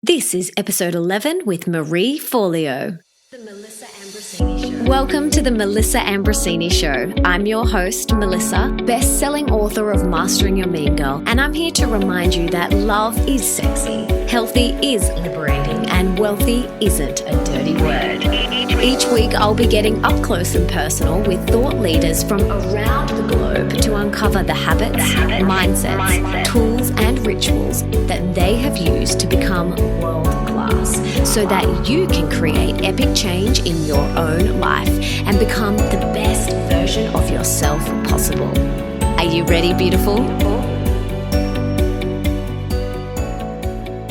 This is episode 11 with Marie Forleo. The Melissa Ambrosini Show. Welcome to the Melissa Ambrosini Show. I'm your host, Melissa, best-selling author of Mastering Your Mean Girl, and I'm here to remind you that love is sexy, healthy is liberating, and wealthy isn't a dirty word. Each week, I'll be getting up close and personal with thought leaders from around the globe to uncover the habits, mindsets, tools, and rituals that they have used to become world class so that you can create epic change in your own life and become the best version of yourself possible. Are you ready, beautiful?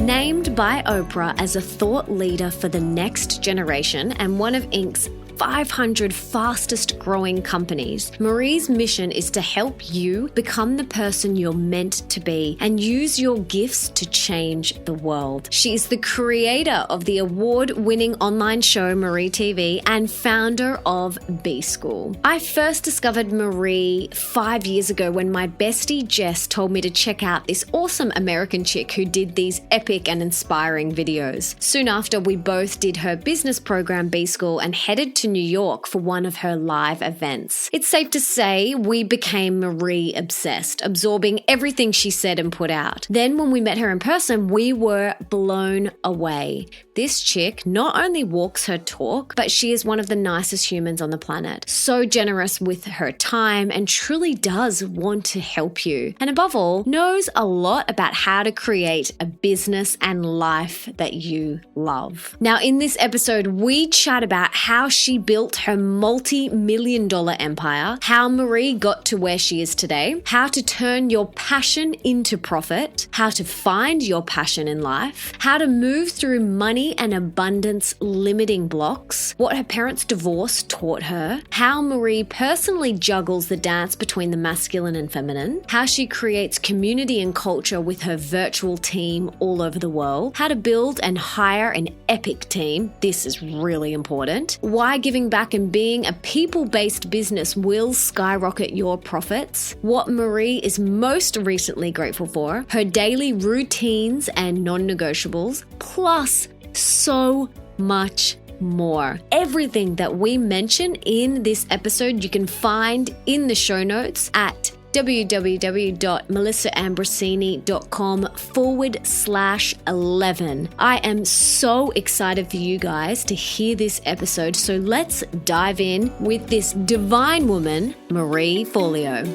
Named by Oprah as a thought leader for the next generation and one of Inc.'s 500 fastest growing companies, Marie's mission is to help you become the person you're meant to be and use your gifts to change the world. She is the creator of the award-winning online show Marie TV and founder of B School. I first discovered Marie 5 years ago when my bestie Jess told me to check out this awesome American chick who did these epic and inspiring videos. Soon after, we both did her business program B School and headed to New York for one of her live events. It's safe to say we became Marie obsessed, absorbing everything she said and put out. Then when we met her in person, we were blown away. This chick not only walks her talk, but she is one of the nicest humans on the planet. So generous with her time and truly does want to help you. And above all, knows a lot about how to create a business and life that you love. Now, in this episode, we chat about how she built her multi-million-dollar empire, how Marie got to where she is today, how to turn your passion into profit, how to find your passion in life, how to move through money and abundance limiting blocks, what her parents' divorce taught her, how Marie personally juggles the dance between the masculine and feminine, how she creates community and culture with her virtual team all over the world, how to build and hire an epic team, this is really important, why giving back and being a people-based business will skyrocket your profits, what Marie is most recently grateful for, her daily routines and non-negotiables, plus so much more. Everything that we mention in this episode you can find in the show notes at www.melissaambrosini.com/11. I am so excited for you guys to hear this episode, so let's dive in with this divine woman, Marie Forleo.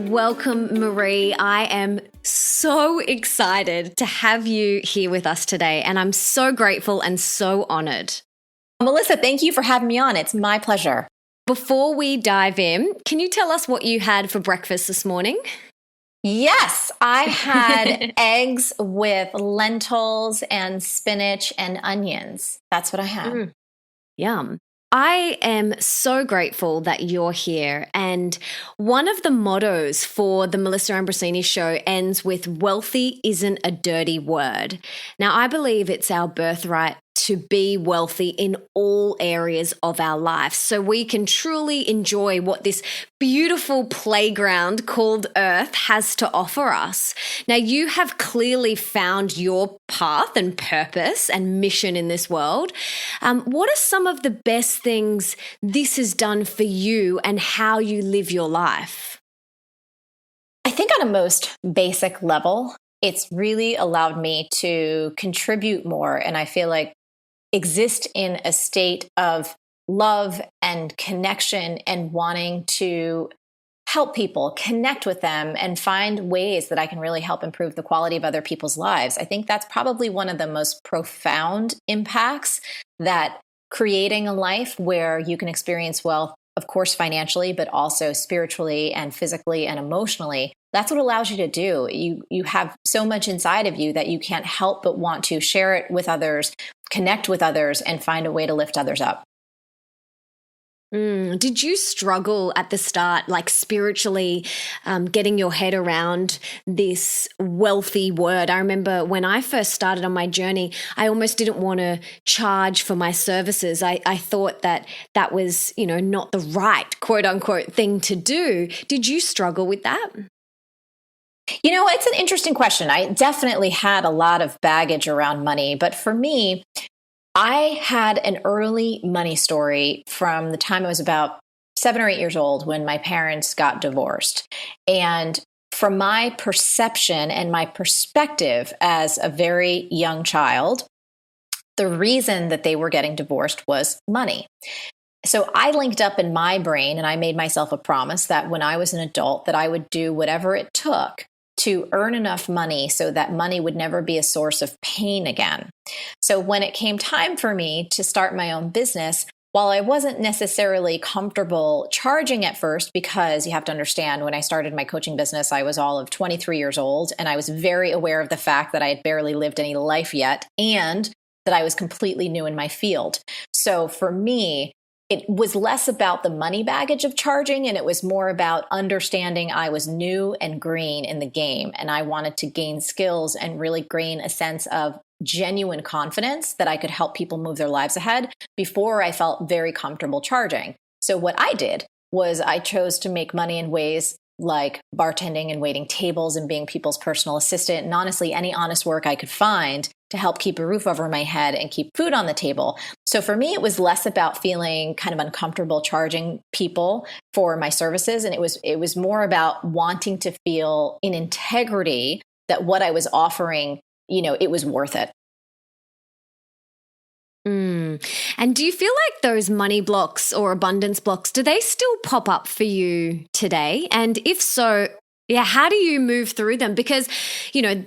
Welcome, Marie. I am so excited to have you here with us today, and I'm so grateful and so honored. Melissa, thank you for having me on. It's my pleasure. Before we dive in, can you tell us what you had for breakfast this morning? Yes, I had eggs with lentils and spinach and onions. That's what I had. Yum. I am so grateful that you're here. And one of the mottos for the Melissa Ambrosini Show ends with wealthy isn't a dirty word. Now, I believe it's our birthright to be wealthy in all areas of our life so we can truly enjoy what this beautiful playground called Earth has to offer us. Now, you have clearly found your path and purpose and mission in this world. What are some of the best things this has done for you and how you live your life? I think on a most basic level, it's really allowed me to contribute more. And I feel like exist in a state of love and connection and wanting to help people, connect with them, and find ways that I can really help improve the quality of other people's lives. I think that's probably one of the most profound impacts, that creating a life where you can experience wealth, of course, financially, but also spiritually and physically and emotionally. That's what allows you to do. You have so much inside of you that you can't help but want to share it with others, connect with others, and find a way to lift others up. Did you struggle at the start, like spiritually, getting your head around this wealthy word? I remember when I first started on my journey, I almost didn't want to charge for my services. I thought that was, not the right quote unquote thing to do. Did you struggle with that? It's an interesting question. I definitely had a lot of baggage around money, but for me, I had an early money story from the time I was about 7 or 8 years old when my parents got divorced. And from my perception and my perspective as a very young child, the reason that they were getting divorced was money. So I linked up in my brain and I made myself a promise that when I was an adult that I would do whatever it took to earn enough money so that money would never be a source of pain again. So when it came time for me to start my own business, while I wasn't necessarily comfortable charging at first, because you have to understand, when I started my coaching business, I was all of 23 years old, and I was very aware of the fact that I had barely lived any life yet, and that I was completely new in my field. So for me, it was less about the money baggage of charging, and it was more about understanding I was new and green in the game, and I wanted to gain skills and really gain a sense of genuine confidence that I could help people move their lives ahead before I felt very comfortable charging. So what I did was I chose to make money in ways like bartending and waiting tables and being people's personal assistant, and honestly, any honest work I could find to help keep a roof over my head and keep food on the table. So for me, it was less about feeling kind of uncomfortable charging people for my services. And it was more about wanting to feel in integrity that what I was offering, it was worth it. And do you feel like those money blocks or abundance blocks, do they still pop up for you today? And if so, yeah, how do you move through them? Because,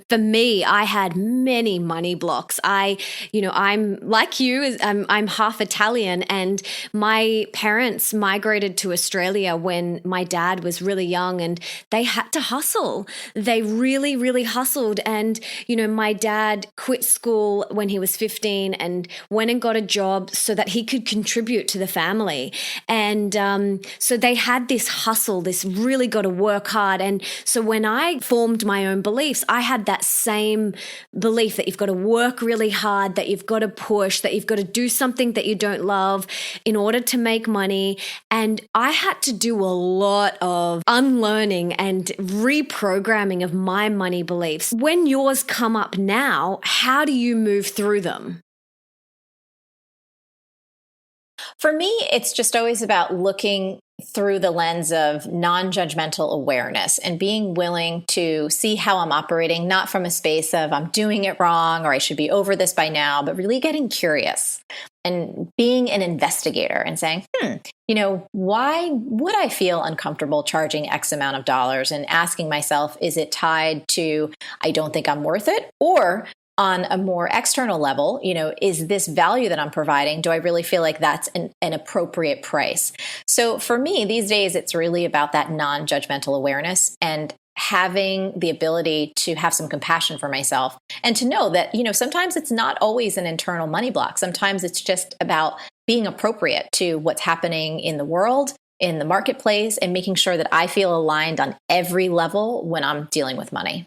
for me, I had many money blocks. I'm like you, I'm half Italian, and my parents migrated to Australia when my dad was really young, and they had to hustle. They really, really hustled. And, my dad quit school when he was 15 and went and got a job so that he could contribute to the family. And so they had this hustle, this really got to work hard. And so when I formed my own beliefs, I had that same belief that you've got to work really hard, that you've got to push, that you've got to do something that you don't love in order to make money. And I had to do a lot of unlearning and reprogramming of my money beliefs. When yours come up now, how do you move through them? For me, it's just always about looking through the lens of non-judgmental awareness and being willing to see how I'm operating, not from a space of I'm doing it wrong or I should be over this by now, but really getting curious and being an investigator and saying, why would I feel uncomfortable charging X amount of dollars, and asking myself, is it tied to I don't think I'm worth it? Or on a more external level, is this value that I'm providing, do I really feel like that's an appropriate price? So for me, these days, it's really about that non-judgmental awareness and having the ability to have some compassion for myself and to know that, sometimes it's not always an internal money block. Sometimes it's just about being appropriate to what's happening in the world, in the marketplace, and making sure that I feel aligned on every level when I'm dealing with money.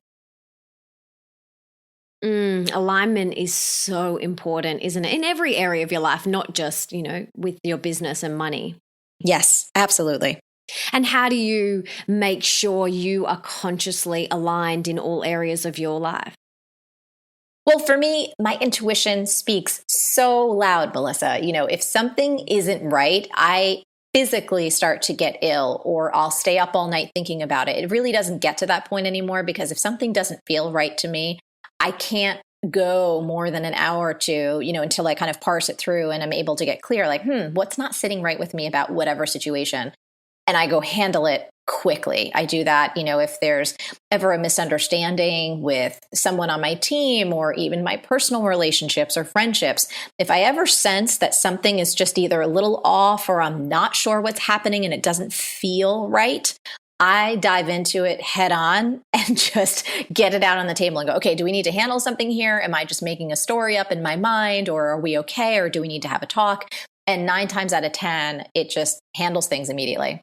Alignment is so important, isn't it? In every area of your life, not just, with your business and money. Yes, absolutely. And how do you make sure you are consciously aligned in all areas of your life? Well, for me, my intuition speaks so loud, Melissa. If something isn't right, I physically start to get ill, or I'll stay up all night thinking about it. It really doesn't get to that point anymore, because if something doesn't feel right to me, I can't go more than an hour or two, until I kind of parse it through and I'm able to get clear, like, what's not sitting right with me about whatever situation? And I go handle it quickly. I do that, if there's ever a misunderstanding with someone on my team or even my personal relationships or friendships, if I ever sense that something is just either a little off or I'm not sure what's happening and it doesn't feel right, I dive into it head on and just get it out on the table and go, okay, do we need to handle something here? Am I just making a story up in my mind, or are we okay? Or do we need to have a talk? And 9 times out of 10, it just handles things immediately.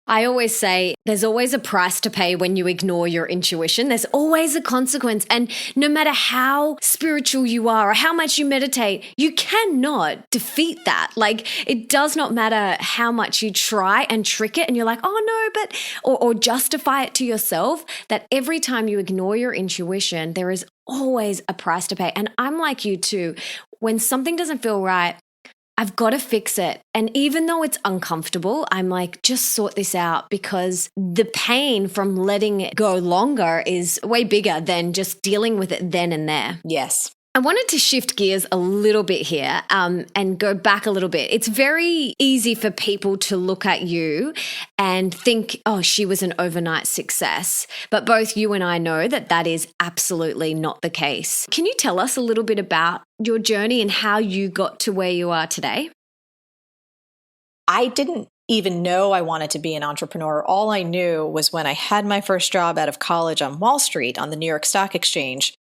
I always say there's always a price to pay when you ignore your intuition. There's always a consequence. And no matter how spiritual you are or how much you meditate, you cannot defeat that. Like, it does not matter how much you try and trick it and you're like, oh no, but, or justify it to yourself, that every time you ignore your intuition, there is always a price to pay. And I'm like you too. When something doesn't feel right, I've got to fix it. And even though it's uncomfortable, I'm like, just sort this out, because the pain from letting it go longer is way bigger than just dealing with it then and there. Yes. I wanted to shift gears a little bit here and go back a little bit. It's very easy for people to look at you and think, oh, she was an overnight success. But both you and I know that that is absolutely not the case. Can you tell us a little bit about your journey and how you got to where you are today? I didn't even know I wanted to be an entrepreneur. All I knew was when I had my first job out of college on Wall Street on the New York Stock Exchange.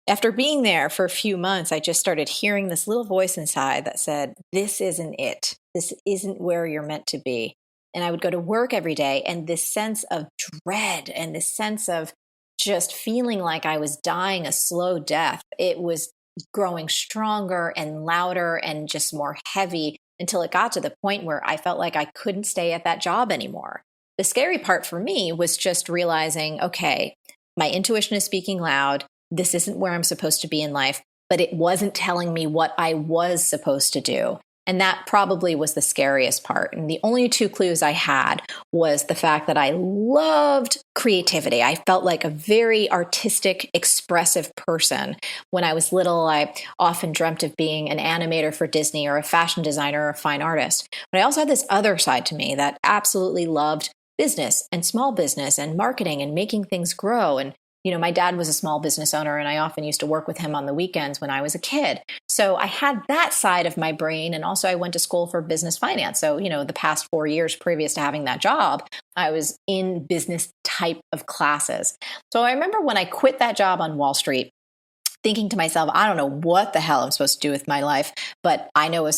After being there for a few months, I just started hearing this little voice inside that said, this isn't it. This isn't where you're meant to be. And I would go to work every day, and this sense of dread and this sense of just feeling like I was dying a slow death, it was growing stronger and louder and just more heavy until it got to the point where I felt like I couldn't stay at that job anymore. The scary part for me was just realizing, okay, my intuition is speaking loud. This isn't where I'm supposed to be in life, but it wasn't telling me what I was supposed to do. And that probably was the scariest part. And the only two clues I had was the fact that I loved creativity. I felt like a very artistic, expressive person. When I was little, I often dreamt of being an animator for Disney or a fashion designer or a fine artist. But I also had this other side to me that absolutely loved business and small business and marketing and making things grow. And my dad was a small business owner, and I often used to work with him on the weekends when I was a kid. So I had that side of my brain. And also I went to school for business finance. So, the past 4 years previous to having that job, I was in business type of classes. So I remember when I quit that job on Wall Street, thinking to myself, I don't know what the hell I'm supposed to do with my life, but I know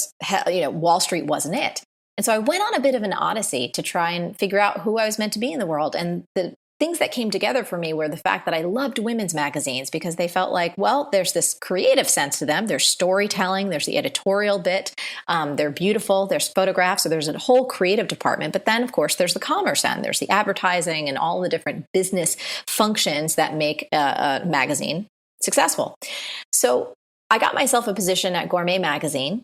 Wall Street wasn't it. And so I went on a bit of an odyssey to try and figure out who I was meant to be in the world. And the things that came together for me were the fact that I loved women's magazines because they felt like, well, there's this creative sense to them. There's storytelling. There's the editorial bit. They're beautiful. There's photographs. So there's a whole creative department. But then, of course, there's the commerce end. There's the advertising and all the different business functions that make a magazine successful. So I got myself a position at Gourmet Magazine,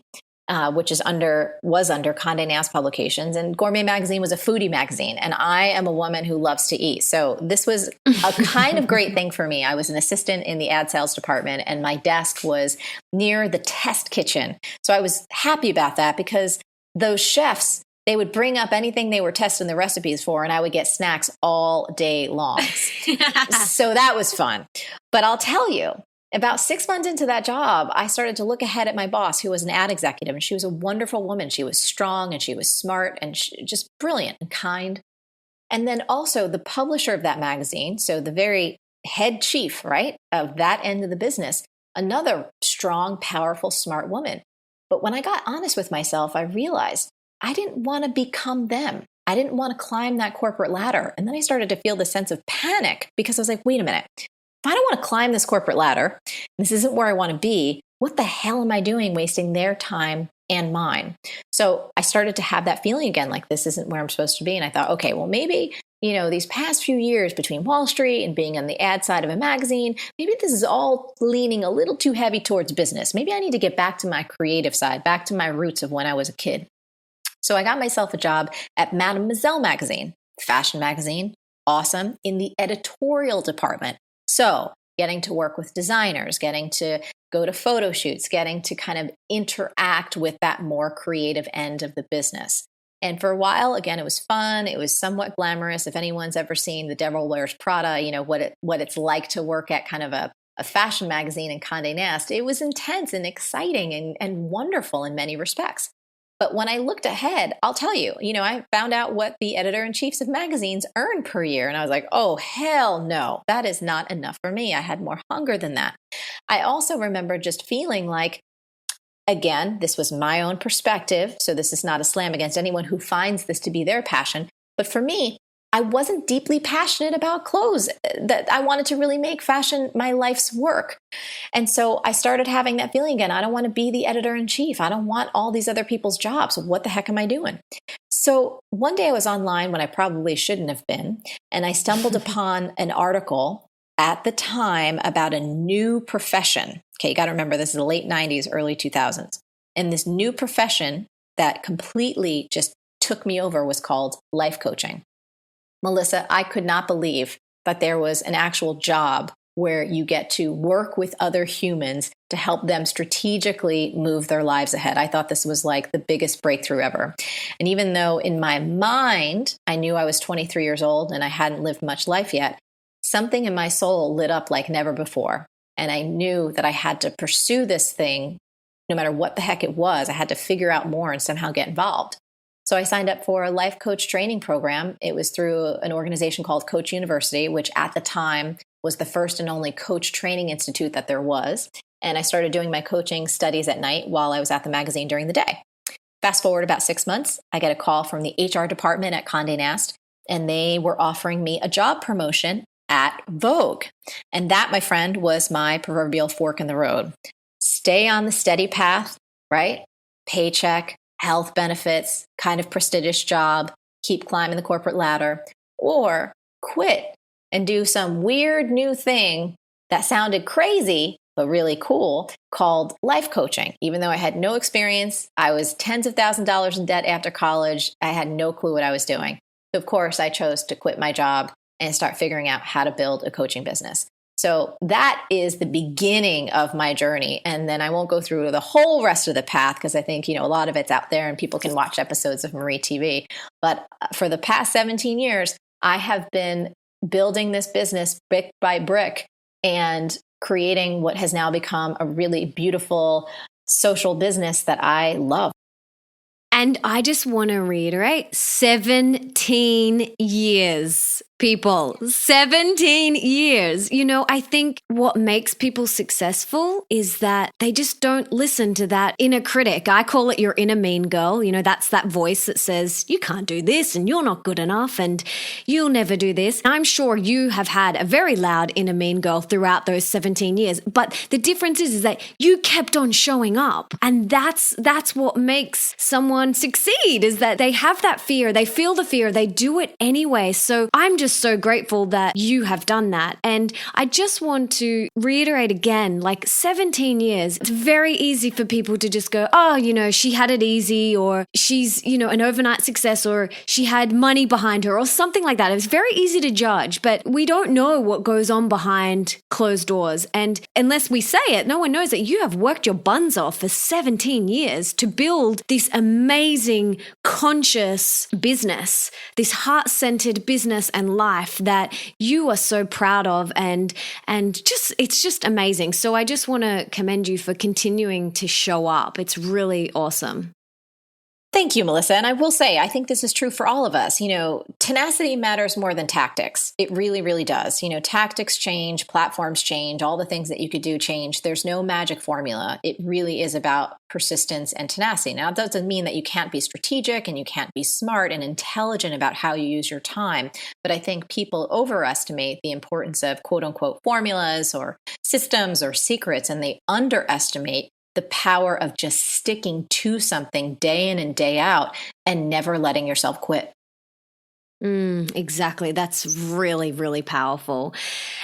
which was under Condé Nast Publications. And Gourmet Magazine was a foodie magazine. And I am a woman who loves to eat. So this was a kind of great thing for me. I was an assistant in the ad sales department, and my desk was near the test kitchen. So I was happy about that because those chefs, they would bring up anything they were testing the recipes for, and I would get snacks all day long. So that was fun. But I'll tell you, about 6 months into that job, I started to look ahead at my boss, who was an ad executive, and she was a wonderful woman. She was strong and she was smart and just brilliant and kind. And then also the publisher of that magazine, so the very head chief, right, of that end of the business, another strong, powerful, smart woman. But when I got honest with myself, I realized I didn't want to become them. I didn't want to climb that corporate ladder. And then I started to feel the sense of panic because I was like, wait a minute. If I don't want to climb this corporate ladder, this isn't where I want to be, what the hell am I doing wasting their time and mine? So I started to have that feeling again, like this isn't where I'm supposed to be. And I thought, okay, well, maybe, these past few years between Wall Street and being on the ad side of a magazine, maybe this is all leaning a little too heavy towards business. Maybe I need to get back to my creative side, back to my roots of when I was a kid. So I got myself a job at Mademoiselle magazine, fashion magazine, awesome, in the editorial department. So getting to work with designers, getting to go to photo shoots, getting to kind of interact with that more creative end of the business. And for a while, again, it was fun. It was somewhat glamorous. If anyone's ever seen The Devil Wears Prada, what it's like to work at kind of a fashion magazine in Condé Nast. It was intense and exciting and wonderful in many respects. But when I looked ahead, I'll tell you, I found out what the editor-in-chiefs of magazines earn per year. And I was like, oh, hell no, that is not enough for me. I had more hunger than that. I also remember just feeling like, again, this was my own perspective. So this is not a slam against anyone who finds this to be their passion. But for me, I wasn't deeply passionate about clothes, that I wanted to really make fashion my life's work. And so I started having that feeling again. I don't want to be the editor in chief. I don't want all these other people's jobs. What the heck am I doing? So one day I was online when I probably shouldn't have been, and I stumbled upon an article at the time about a new profession. Okay, you got to remember, this is the late 90s, early 2000s. And this new profession that completely just took me over was called life coaching. Melissa, I could not believe that there was an actual job where you get to work with other humans to help them strategically move their lives ahead. I thought this was like the biggest breakthrough ever. And even though in my mind, I knew I was 23 years old and I hadn't lived much life yet, something in my soul lit up like never before. And I knew that I had to pursue this thing, no matter what the heck it was. I had to figure out more and somehow get involved. So I signed up for a life coach training program. It was through an organization called Coach University, which at the time was the first and only coach training institute that there was. And I started doing my coaching studies at night while I was at the magazine during the day. Fast forward about 6 months, I get a call from the HR department at Condé Nast, and they were offering me a job promotion at Vogue. And that, my friend, was my proverbial fork in the road. Stay on the steady path, right? Paycheck, health benefits, kind of prestigious job, keep climbing the corporate ladder, or quit and do some weird new thing that sounded crazy, but really cool, called life coaching. Even though I had no experience, I was tens of thousands of dollars in debt after college. I had no clue what I was doing. So of course, I chose to quit my job and start figuring out how to build a coaching business. So that is the beginning of my journey. And then I won't go through the whole rest of the path because I think, a lot of it's out there and people can watch episodes of Marie TV. But for the past 17 years, I have been building this business brick by brick and creating what has now become a really beautiful social business that I love. And I just want to reiterate, 17 years, people, 17 years. I think what makes people successful is that they just don't listen to that inner critic. I call it your inner mean girl. That's that voice that says, you can't do this and you're not good enough and you'll never do this. I'm sure you have had a very loud inner mean girl throughout those 17 years. But the difference is that you kept on showing up. And that's what makes someone succeed, is that they have that fear, they feel the fear, they do it anyway. So I'm just so grateful that you have done that. And I just want to reiterate again, like 17 years, it's very easy for people to just go, oh, she had it easy, or she's, an overnight success, or she had money behind her, or something like that. It's very easy to judge, but we don't know what goes on behind closed doors. And unless we say it, no one knows that you have worked your buns off for 17 years to build this amazing, conscious business, this heart-centered business and life that you are so proud of, and it's just amazing. So I just want to commend you for continuing to show up. It's really awesome. Thank you, Melissa. And I will say, I think this is true for all of us. Tenacity matters more than tactics. It really, really does. Tactics change, platforms change, all the things that you could do change. There's no magic formula. It really is about persistence and tenacity. Now, it doesn't mean that you can't be strategic and you can't be smart and intelligent about how you use your time. But I think people overestimate the importance of quote unquote formulas or systems or secrets, and they underestimate the power of just sticking to something day in and day out and never letting yourself quit. Exactly. That's really, really powerful.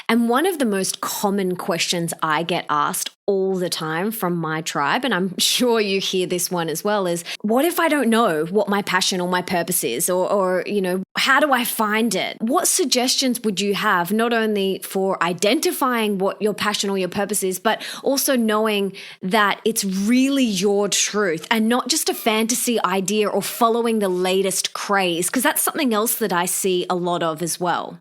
And one of the most common questions I get asked all the time from my tribe, and I'm sure you hear this one as well, is what if I don't know what my passion or my purpose is, or how do I find it? What suggestions would you have, not only for identifying what your passion or your purpose is, but also knowing that it's really your truth and not just a fantasy idea or following the latest craze? Because that's something else that I see a lot of as well.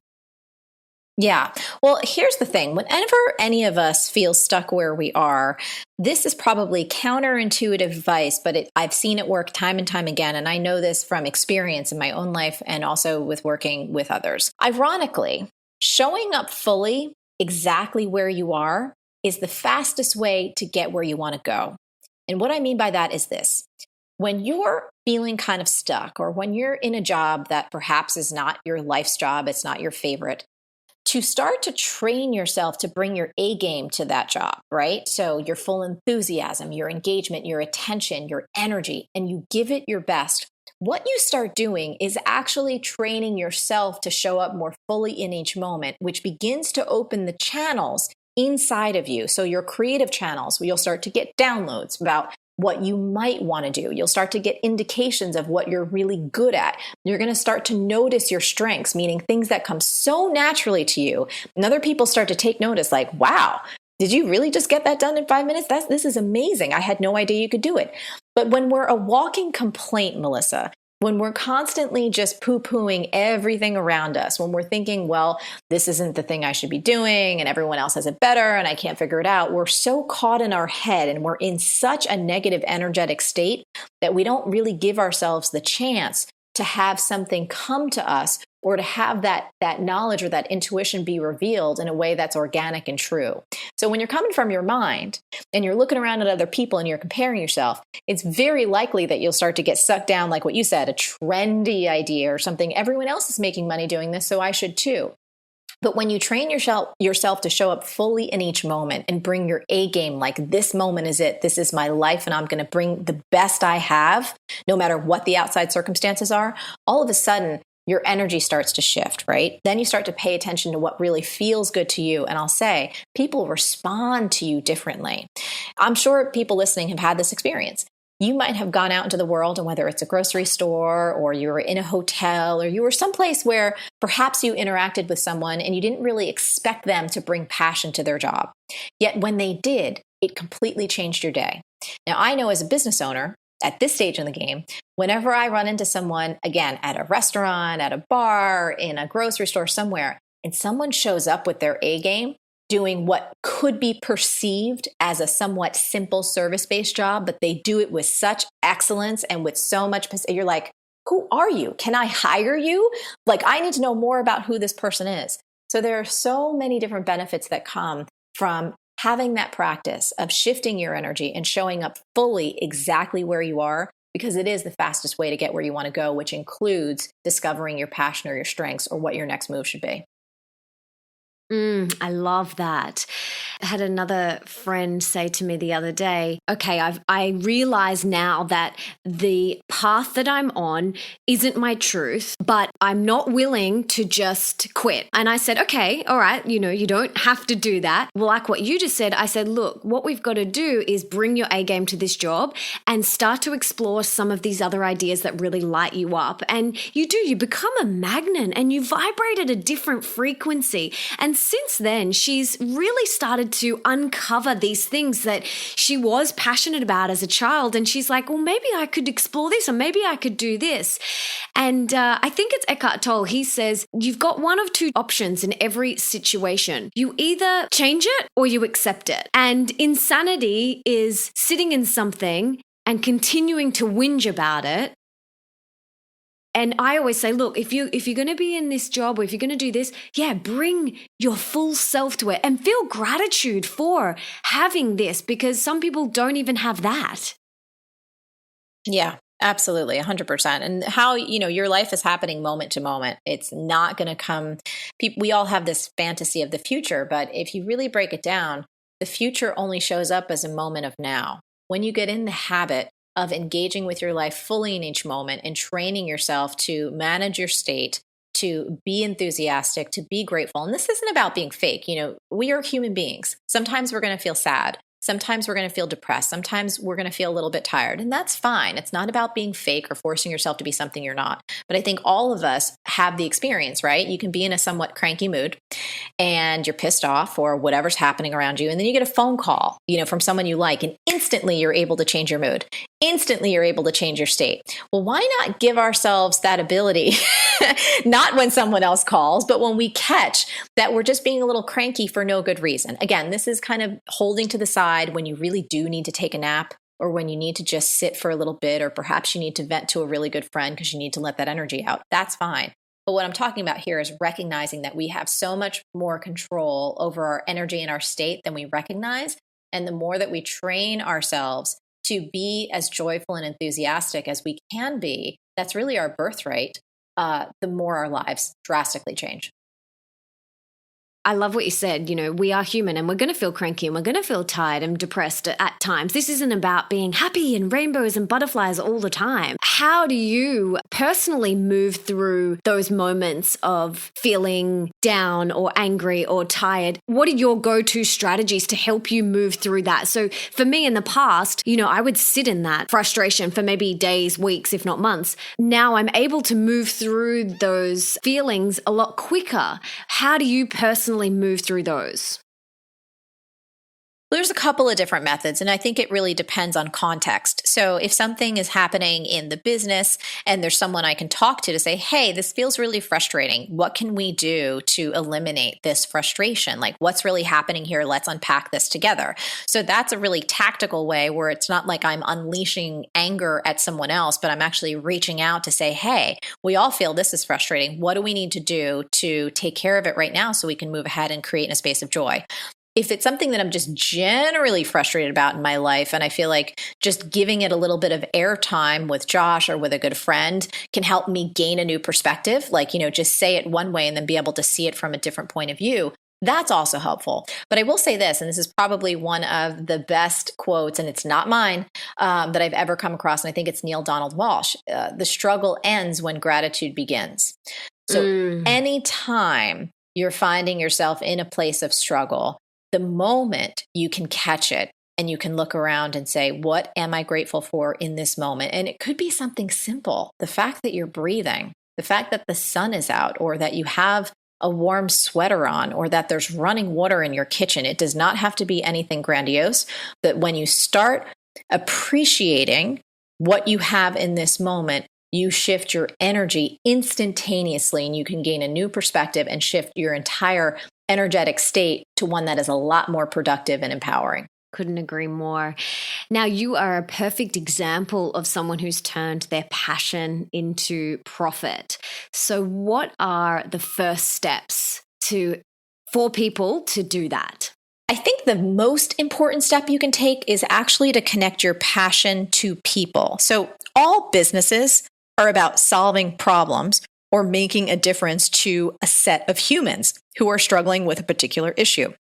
Yeah. Well, here's the thing. Whenever any of us feel stuck where we are, this is probably counterintuitive advice, but I've seen it work time and time again. And I know this from experience in my own life and also with working with others. Ironically, showing up fully exactly where you are is the fastest way to get where you want to go. And what I mean by that is this. when you're feeling kind of stuck, or when you're in a job that perhaps is not your life's job, it's not your favorite, to start to train yourself to bring your A game to that job, right? So your full enthusiasm, your engagement, your attention, your energy, and you give it your best. What you start doing is actually training yourself to show up more fully in each moment, which begins to open the channels inside of you. So your creative channels, you'll start to get downloads about what you might want to do. You'll start to get indications of what you're really good at. You're going to start to notice your strengths, meaning things that come so naturally to you. And other people start to take notice, like, wow, did you really just get that done in 5 minutes? This is amazing. I had no idea you could do it. But when we're a walking complaint, Melissa, when we're constantly just poo-pooing everything around us, when we're thinking, well, this isn't the thing I should be doing and everyone else has it better and I can't figure it out, we're so caught in our head and we're in such a negative energetic state that we don't really give ourselves the chance to have something come to us or to have that knowledge or that intuition be revealed in a way that's organic and true. So when you're coming from your mind and you're looking around at other people and you're comparing yourself, it's very likely that you'll start to get sucked down, like what you said, a trendy idea or something. Everyone else is making money doing this, so I should too. But when you train yourself to show up fully in each moment and bring your A game, like this moment is it, this is my life, and I'm going to bring the best I have, no matter what the outside circumstances are, all of a sudden, your energy starts to shift, right? Then you start to pay attention to what really feels good to you. And I'll say, people respond to you differently. I'm sure people listening have had this experience. You might have gone out into the world, and whether it's a grocery store or you were in a hotel or you were someplace where perhaps you interacted with someone and you didn't really expect them to bring passion to their job. Yet when they did, it completely changed your day. Now, I know as a business owner, at this stage in the game, whenever I run into someone, again, at a restaurant, at a bar, in a grocery store somewhere, and someone shows up with their A game, doing what could be perceived as a somewhat simple service-based job, but they do it with such excellence and with so much, you're like, who are you? Can I hire you? Like, I need to know more about who this person is. So there are so many different benefits that come from having that practice of shifting your energy and showing up fully exactly where you are, because it is the fastest way to get where you want to go, which includes discovering your passion or your strengths or what your next move should be. I love that. I had another friend say to me the other day, okay, I realize now that the path that I'm on isn't my truth, but I'm not willing to just quit. And I said, okay, all right, you don't have to do that. Well, like what you just said, I said, look, what we've got to do is bring your A game to this job and start to explore some of these other ideas that really light you up. And you become a magnet and you vibrate at a different frequency. And since then, she's really started to uncover these things that she was passionate about as a child. And she's like, well, maybe I could explore this, or maybe I could do this. And I think it's Eckhart Tolle. He says, you've got one of two options in every situation. You either change it or you accept it. And insanity is sitting in something and continuing to whinge about it. And I always say, look, if you're going to be in this job or if you're going to do this, bring your full self to it and feel gratitude for having this, because some people don't even have that. Yeah, absolutely. 100%. And how, your life is happening moment to moment. It's not going to come. We all have this fantasy of the future, but if you really break it down, the future only shows up as a moment of now. When you get in the habit of engaging with your life fully in each moment and training yourself to manage your state, to be enthusiastic, to be grateful. And this isn't about being fake. We are human beings. Sometimes we're going to feel sad. Sometimes we're going to feel depressed. Sometimes we're going to feel a little bit tired, and that's fine. It's not about being fake or forcing yourself to be something you're not. But I think all of us have the experience, right? You can be in a somewhat cranky mood and you're pissed off or whatever's happening around you. And then you get a phone call, from someone you like, and instantly you're able to change your mood. Instantly you're able to change your state. Well, why not give ourselves that ability, not when someone else calls, but when we catch that we're just being a little cranky for no good reason. Again, this is kind of holding to the side when you really do need to take a nap, or when you need to just sit for a little bit, or perhaps you need to vent to a really good friend because you need to let that energy out. That's fine. But what I'm talking about here is recognizing that we have so much more control over our energy and our state than we recognize. And the more that we train ourselves to be as joyful and enthusiastic as we can be, that's really our birthright, the more our lives drastically change. I love what you said. We are human and we're going to feel cranky and we're going to feel tired and depressed at times. This isn't about being happy and rainbows and butterflies all the time. How do you personally move through those moments of feeling down or angry or tired? What are your go-to strategies to help you move through that? So for me in the past, I would sit in that frustration for maybe days, weeks, if not months. Now I'm able to move through those feelings a lot quicker. How do you personally move through those? There's a couple of different methods, and I think it really depends on context. So if something is happening in the business and there's someone I can talk to say, hey, this feels really frustrating. What can we do to eliminate this frustration? Like, what's really happening here? Let's unpack this together. So that's a really tactical way where it's not like I'm unleashing anger at someone else, but I'm actually reaching out to say, hey, we all feel this is frustrating. What do we need to do to take care of it right now so we can move ahead and create a space of joy? If it's something that I'm just generally frustrated about in my life, and I feel like just giving it a little bit of airtime with Josh or with a good friend can help me gain a new perspective, like, just say it one way and then be able to see it from a different point of view, that's also helpful. But I will say this, and this is probably one of the best quotes, and it's not mine, that I've ever come across, and I think it's Neil Donald Walsh. The struggle ends when gratitude begins. So anytime you're finding yourself in a place of struggle, the moment you can catch it and you can look around and say, what am I grateful for in this moment? And it could be something simple. The fact that you're breathing, the fact that the sun is out, or that you have a warm sweater on, or that there's running water in your kitchen. It does not have to be anything grandiose. But when you start appreciating what you have in this moment, you shift your energy instantaneously, and you can gain a new perspective and shift your entire energetic state to one that is a lot more productive and empowering. Couldn't agree more. Now, you are a perfect example of someone who's turned their passion into profit. So what are the first steps for people to do that? I think the most important step you can take is actually to connect your passion to people. So all businesses are about solving problems or making a difference to a set of humans who are struggling with a particular issue.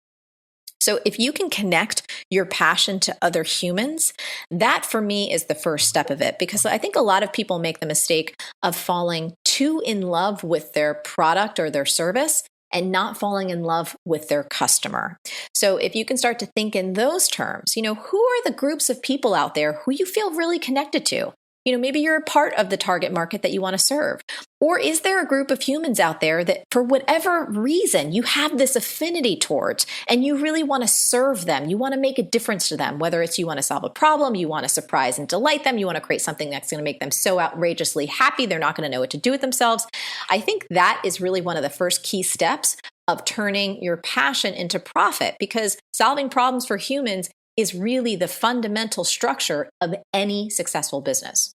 So if you can connect your passion to other humans, that for me is the first step of it, because I think a lot of people make the mistake of falling too in love with their product or their service and not falling in love with their customer. So if you can start to think in those terms, who are the groups of people out there who you feel really connected to? Maybe you're a part of the target market that you want to serve. Or is there a group of humans out there that for whatever reason you have this affinity towards and you really want to serve them? You want to make a difference to them, whether it's you want to solve a problem, you want to surprise and delight them, you want to create something that's going to make them so outrageously happy they're not going to know what to do with themselves. I think that is really one of the first key steps of turning your passion into profit, because solving problems for humans is really the fundamental structure of any successful business.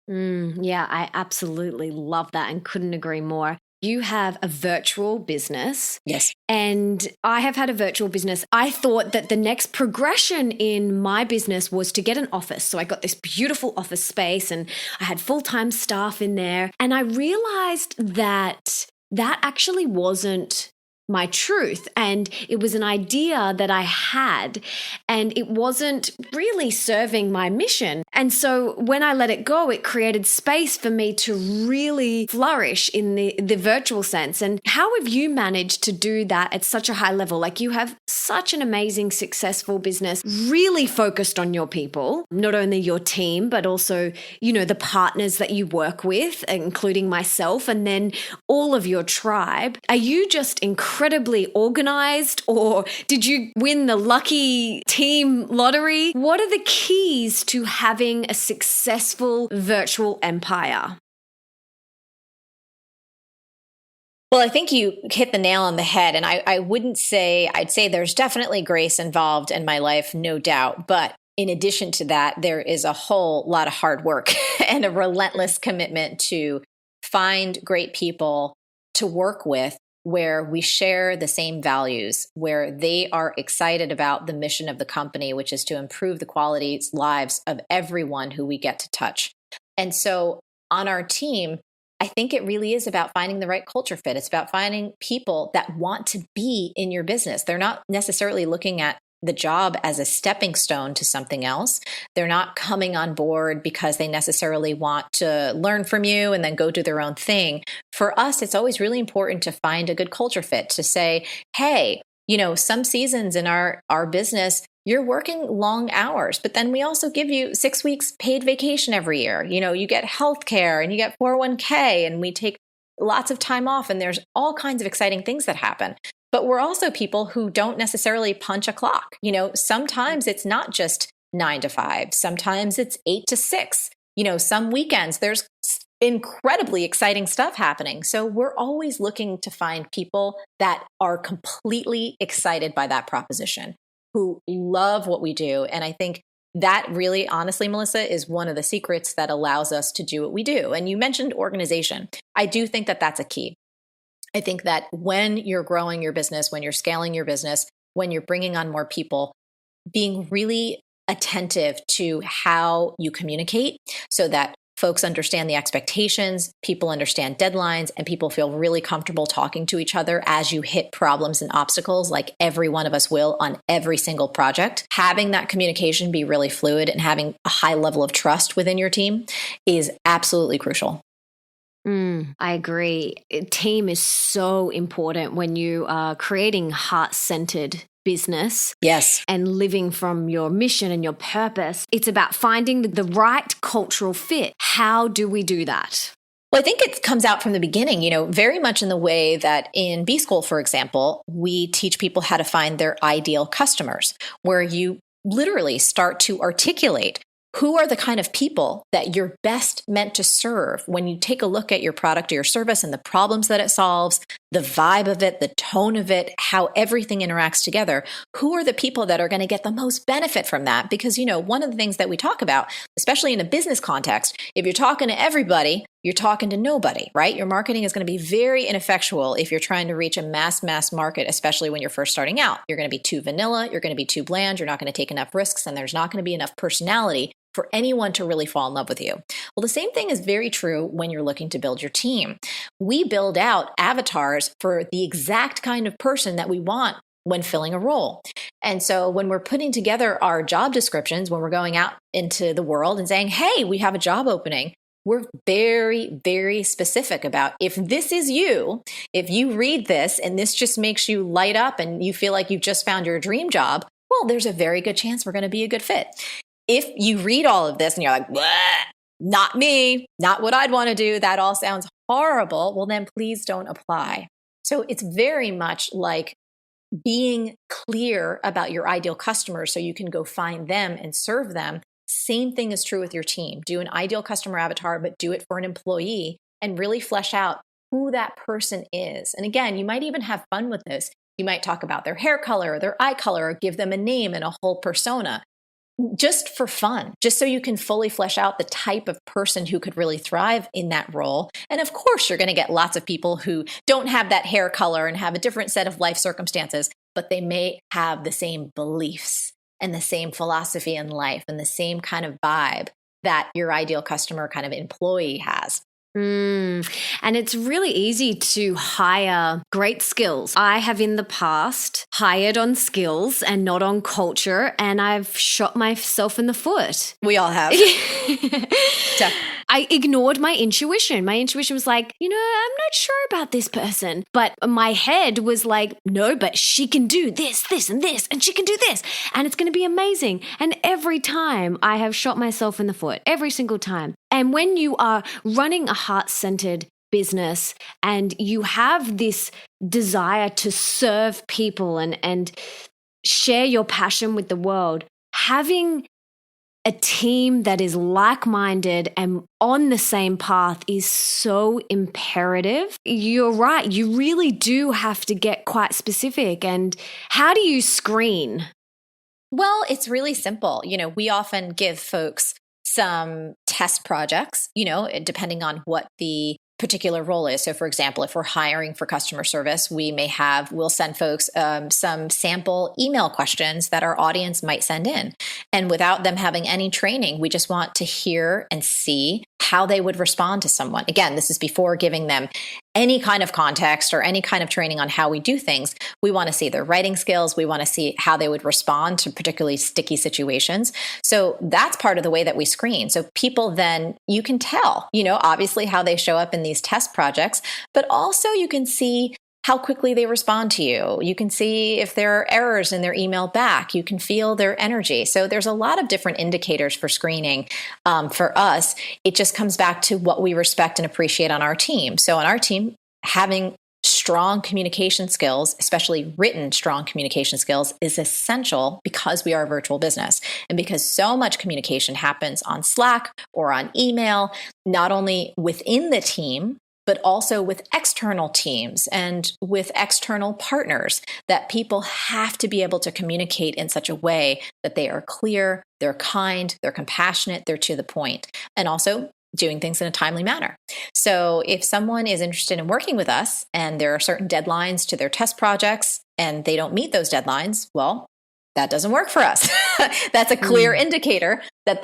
Yeah, I absolutely love that and couldn't agree more. You have a virtual business. Yes. And I have had a virtual business. I thought that the next progression in my business was to get an office. So I got this beautiful office space and I had full-time staff in there. And I realized that that actually wasn't my truth. And it was an idea that I had, and it wasn't really serving my mission. And so when I let it go, it created space for me to really flourish in the virtual sense. And how have you managed to do that at such a high level? Like, you have such an amazing, successful business, really focused on your people, not only your team, but also, the partners that you work with, including myself, and then all of your tribe. Are you just incredibly organized, or did you win the lucky team lottery? What are the keys to having a successful virtual empire? Well, I think you hit the nail on the head. And I'd say there's definitely grace involved in my life, no doubt. But in addition to that, there is a whole lot of hard work and a relentless commitment to find great people to work with where we share the same values, where they are excited about the mission of the company, which is to improve the quality lives of everyone who we get to touch. And so on our team, I think it really is about finding the right culture fit. It's about finding people that want to be in your business. They're not necessarily looking at the job as a stepping stone to something else. They're not coming on board because they necessarily want to learn from you and then go do their own thing. For us, it's always really important to find a good culture fit, to say, hey, some seasons in our business, you're working long hours, but then we also give you 6 weeks paid vacation every year. You get healthcare and you get 401k, and we take lots of time off, and there's all kinds of exciting things that happen. But we're also people who don't necessarily punch a clock. Sometimes it's not just 9 to 5. Sometimes it's 8 to 6. Some weekends there's incredibly exciting stuff happening. So we're always looking to find people that are completely excited by that proposition, who love what we do. And I think that really, honestly, Melissa, is one of the secrets that allows us to do what we do. And you mentioned organization. I do think that that's a key. I think that when you're growing your business, when you're scaling your business, when you're bringing on more people, being really attentive to how you communicate so that folks understand the expectations, people understand deadlines, and people feel really comfortable talking to each other as you hit problems and obstacles, like every one of us will on every single project. Having that communication be really fluid and having a high level of trust within your team is absolutely crucial. I agree. Team is so important when you are creating heart-centered business. Yes. And living from your mission and your purpose. It's about finding the right cultural fit. How do we do that? Well, I think it comes out from the beginning, very much in the way that in B School, for example, we teach people how to find their ideal customers, where you literally start to articulate who are the kind of people that you're best meant to serve when you take a look at your product or your service and the problems that it solves, the vibe of it, the tone of it, how everything interacts together. Who are the people that are going to get the most benefit from that? Because, one of the things that we talk about, especially in a business context, if you're talking to everybody, you're talking to nobody, right? Your marketing is going to be very ineffectual if you're trying to reach a mass market, especially when you're first starting out. You're going to be too vanilla, you're going to be too bland, you're not going to take enough risks, and there's not going to be enough personality for anyone to really fall in love with you. Well, the same thing is very true when you're looking to build your team. We build out avatars for the exact kind of person that we want when filling a role. And so when we're putting together our job descriptions, when we're going out into the world and saying, hey, we have a job opening, we're very, very specific about if this is you, if you read this and this just makes you light up and you feel like you've just found your dream job, well, there's a very good chance we're going to be a good fit. If you read all of this and you're like, not me, not what I'd want to do, that all sounds horrible, well, then please don't apply. So it's very much like being clear about your ideal customers so you can go find them and serve them. Same thing is true with your team. Do an ideal customer avatar, but do it for an employee and really flesh out who that person is. And again, you might even have fun with this. You might talk about their hair color or their eye color or give them a name and a whole persona. Just for fun, just so you can fully flesh out the type of person who could really thrive in that role. And of course, you're going to get lots of people who don't have that hair color and have a different set of life circumstances, but they may have the same beliefs and the same philosophy in life and the same kind of vibe that your ideal customer kind of employee has. And it's really easy to hire great skills. I have in the past hired on skills and not on culture, and I've shot myself in the foot. We all have. I ignored my intuition. My intuition was like, I'm not sure about this person. But my head was like, no, but she can do this, this, and this, and she can do this, and it's going to be amazing. And every time I have shot myself in the foot, every single time. And when you are running a heart-centered business and you have this desire to serve people and share your passion with the world, having a team that is like-minded and on the same path is so imperative. You're right. You really do have to get quite specific. And how do you screen? Well, it's really simple. We often give folks some test projects, depending on what the particular role is. So for example, if we're hiring for customer service, we'll send folks some sample email questions that our audience might send in. And without them having any training, we just want to hear and see how they would respond to someone. Again, this is before giving them any kind of context or any kind of training on how we do things. We want to see their writing skills. We want to see how they would respond to particularly sticky situations. So that's part of the way that we screen. So people then, you can tell, obviously how they show up in these test projects, but also you can see how quickly they respond to you. You can see if there are errors in their email back. You can feel their energy. So there's a lot of different indicators for screening. For us, it just comes back to what we respect and appreciate on our team. So on our team, having strong communication skills, especially written strong communication skills, is essential because we are a virtual business. And because so much communication happens on Slack or on email, not only within the team, but also with external teams and with external partners, that people have to be able to communicate in such a way that they are clear, they're kind, they're compassionate, they're to the point, and also doing things in a timely manner. So if someone is interested in working with us and there are certain deadlines to their test projects and they don't meet those deadlines, well, that doesn't work for us. That's a clear indicator that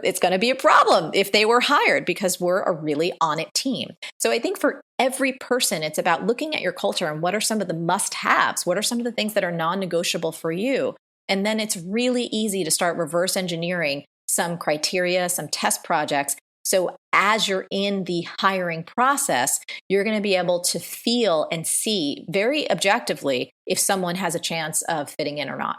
it's going to be a problem if they were hired, because we're a really on it team. So I think for every person, it's about looking at your culture and what are some of the must-haves? What are some of the things that are non-negotiable for you? And then it's really easy to start reverse engineering some criteria, some test projects. So as you're in the hiring process, you're going to be able to feel and see very objectively if someone has a chance of fitting in or not.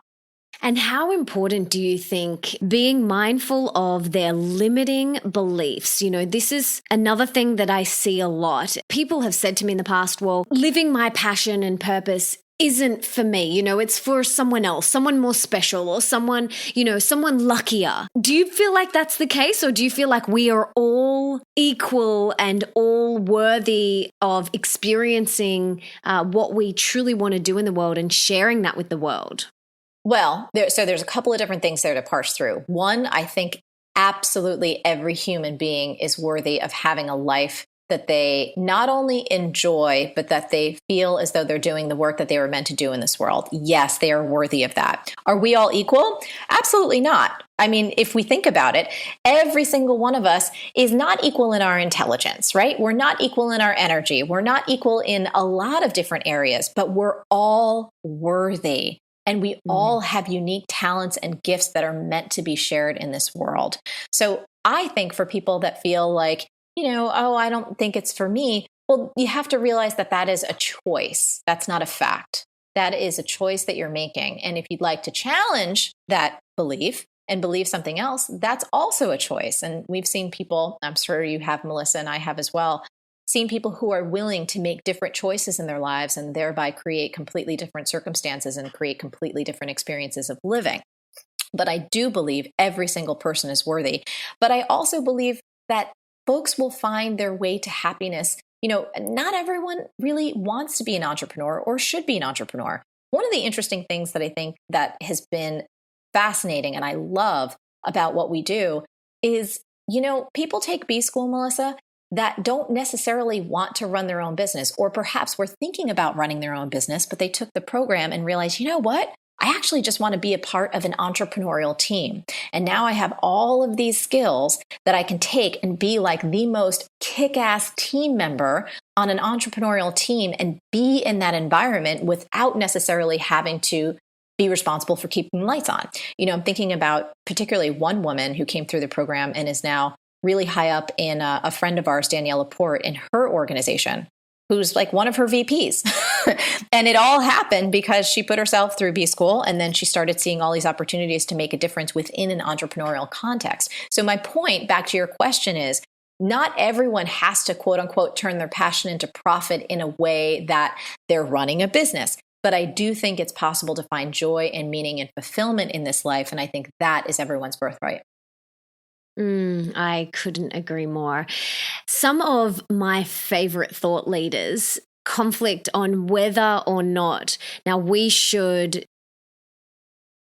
And how important do you think being mindful of their limiting beliefs? This is another thing that I see a lot. People have said to me in the past, well, living my passion and purpose isn't for me. It's for someone else, someone more special, or someone luckier. Do you feel like that's the case? Or do you feel like we are all equal and all worthy of experiencing what we truly want to do in the world and sharing that with the world? Well, there's a couple of different things there to parse through. One, I think absolutely every human being is worthy of having a life that they not only enjoy, but that they feel as though they're doing the work that they were meant to do in this world. Yes, they are worthy of that. Are we all equal? Absolutely not. I mean, if we think about it, every single one of us is not equal in our intelligence, right? We're not equal in our energy. We're not equal in a lot of different areas, but we're all worthy. And we all have unique talents and gifts that are meant to be shared in this world. So I think for people that feel like, I don't think it's for me. Well, you have to realize that is a choice. That's not a fact. That is a choice that you're making. And if you'd like to challenge that belief and believe something else, that's also a choice. And we've seen people, I'm sure you have, Melissa, and I have as well, seen people who are willing to make different choices in their lives and thereby create completely different circumstances and create completely different experiences of living. But I do believe every single person is worthy. But I also believe that folks will find their way to happiness. Not everyone really wants to be an entrepreneur or should be an entrepreneur. One of the interesting things that I think that has been fascinating and I love about what we do is, people take B school, Melissa, that don't necessarily want to run their own business, or perhaps were thinking about running their own business, but they took the program and realized, you know what? I actually just want to be a part of an entrepreneurial team. And now I have all of these skills that I can take and be like the most kick-ass team member on an entrepreneurial team and be in that environment without necessarily having to be responsible for keeping the lights on. I'm thinking about particularly one woman who came through the program and is now really high up in a friend of ours, Danielle Laporte, in her organization, who's like one of her VPs. And it all happened because she put herself through B school, and then she started seeing all these opportunities to make a difference within an entrepreneurial context. So my point back to your question is, not everyone has to, quote unquote, turn their passion into profit in a way that they're running a business. But I do think it's possible to find joy and meaning and fulfillment in this life. And I think that is everyone's birthright. I couldn't agree more. Some of my favorite thought leaders conflict on whether or not now we should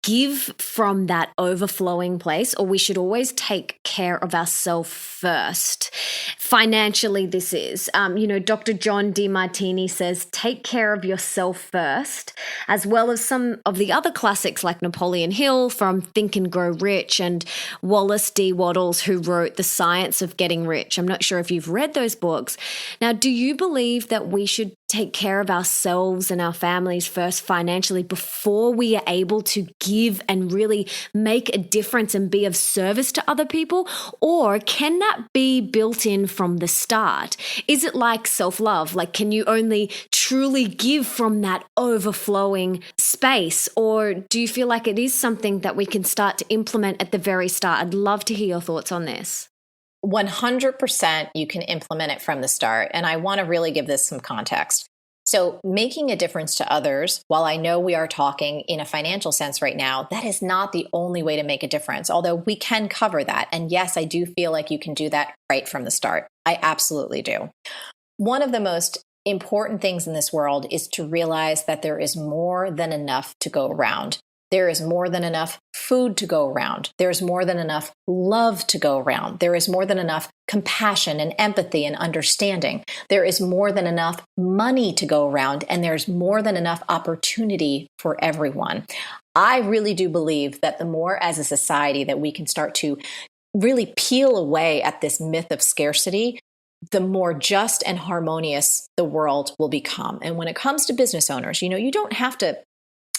give from that overflowing place, or we should always take care of ourselves first. Financially, this is, Dr. John DeMartini says, take care of yourself first, as well as some of the other classics like Napoleon Hill from Think and Grow Rich and Wallace D. Wattles, who wrote The Science of Getting Rich. I'm not sure if you've read those books. Now, do you believe that we should take care of ourselves and our families first financially before we are able to give and really make a difference and be of service to other people? Or can that be built in from the start? Is it like self-love? Like, can you only truly give from that overflowing space? Or do you feel like it is something that we can start to implement at the very start? I'd love to hear your thoughts on this. 100% you can implement it from the start. And I want to really give this some context. So making a difference to others, while I know we are talking in a financial sense right now, that is not the only way to make a difference, although we can cover that. And yes, I do feel like you can do that right from the start. I absolutely do. One of the most important things in this world is to realize that there is more than enough to go around. There is more than enough food to go around. There's more than enough love to go around. There is more than enough compassion and empathy and understanding. There is more than enough money to go around, and there's more than enough opportunity for everyone. I really do believe that the more as a society that we can start to really peel away at this myth of scarcity, the more just and harmonious the world will become. And when it comes to business owners, you don't have to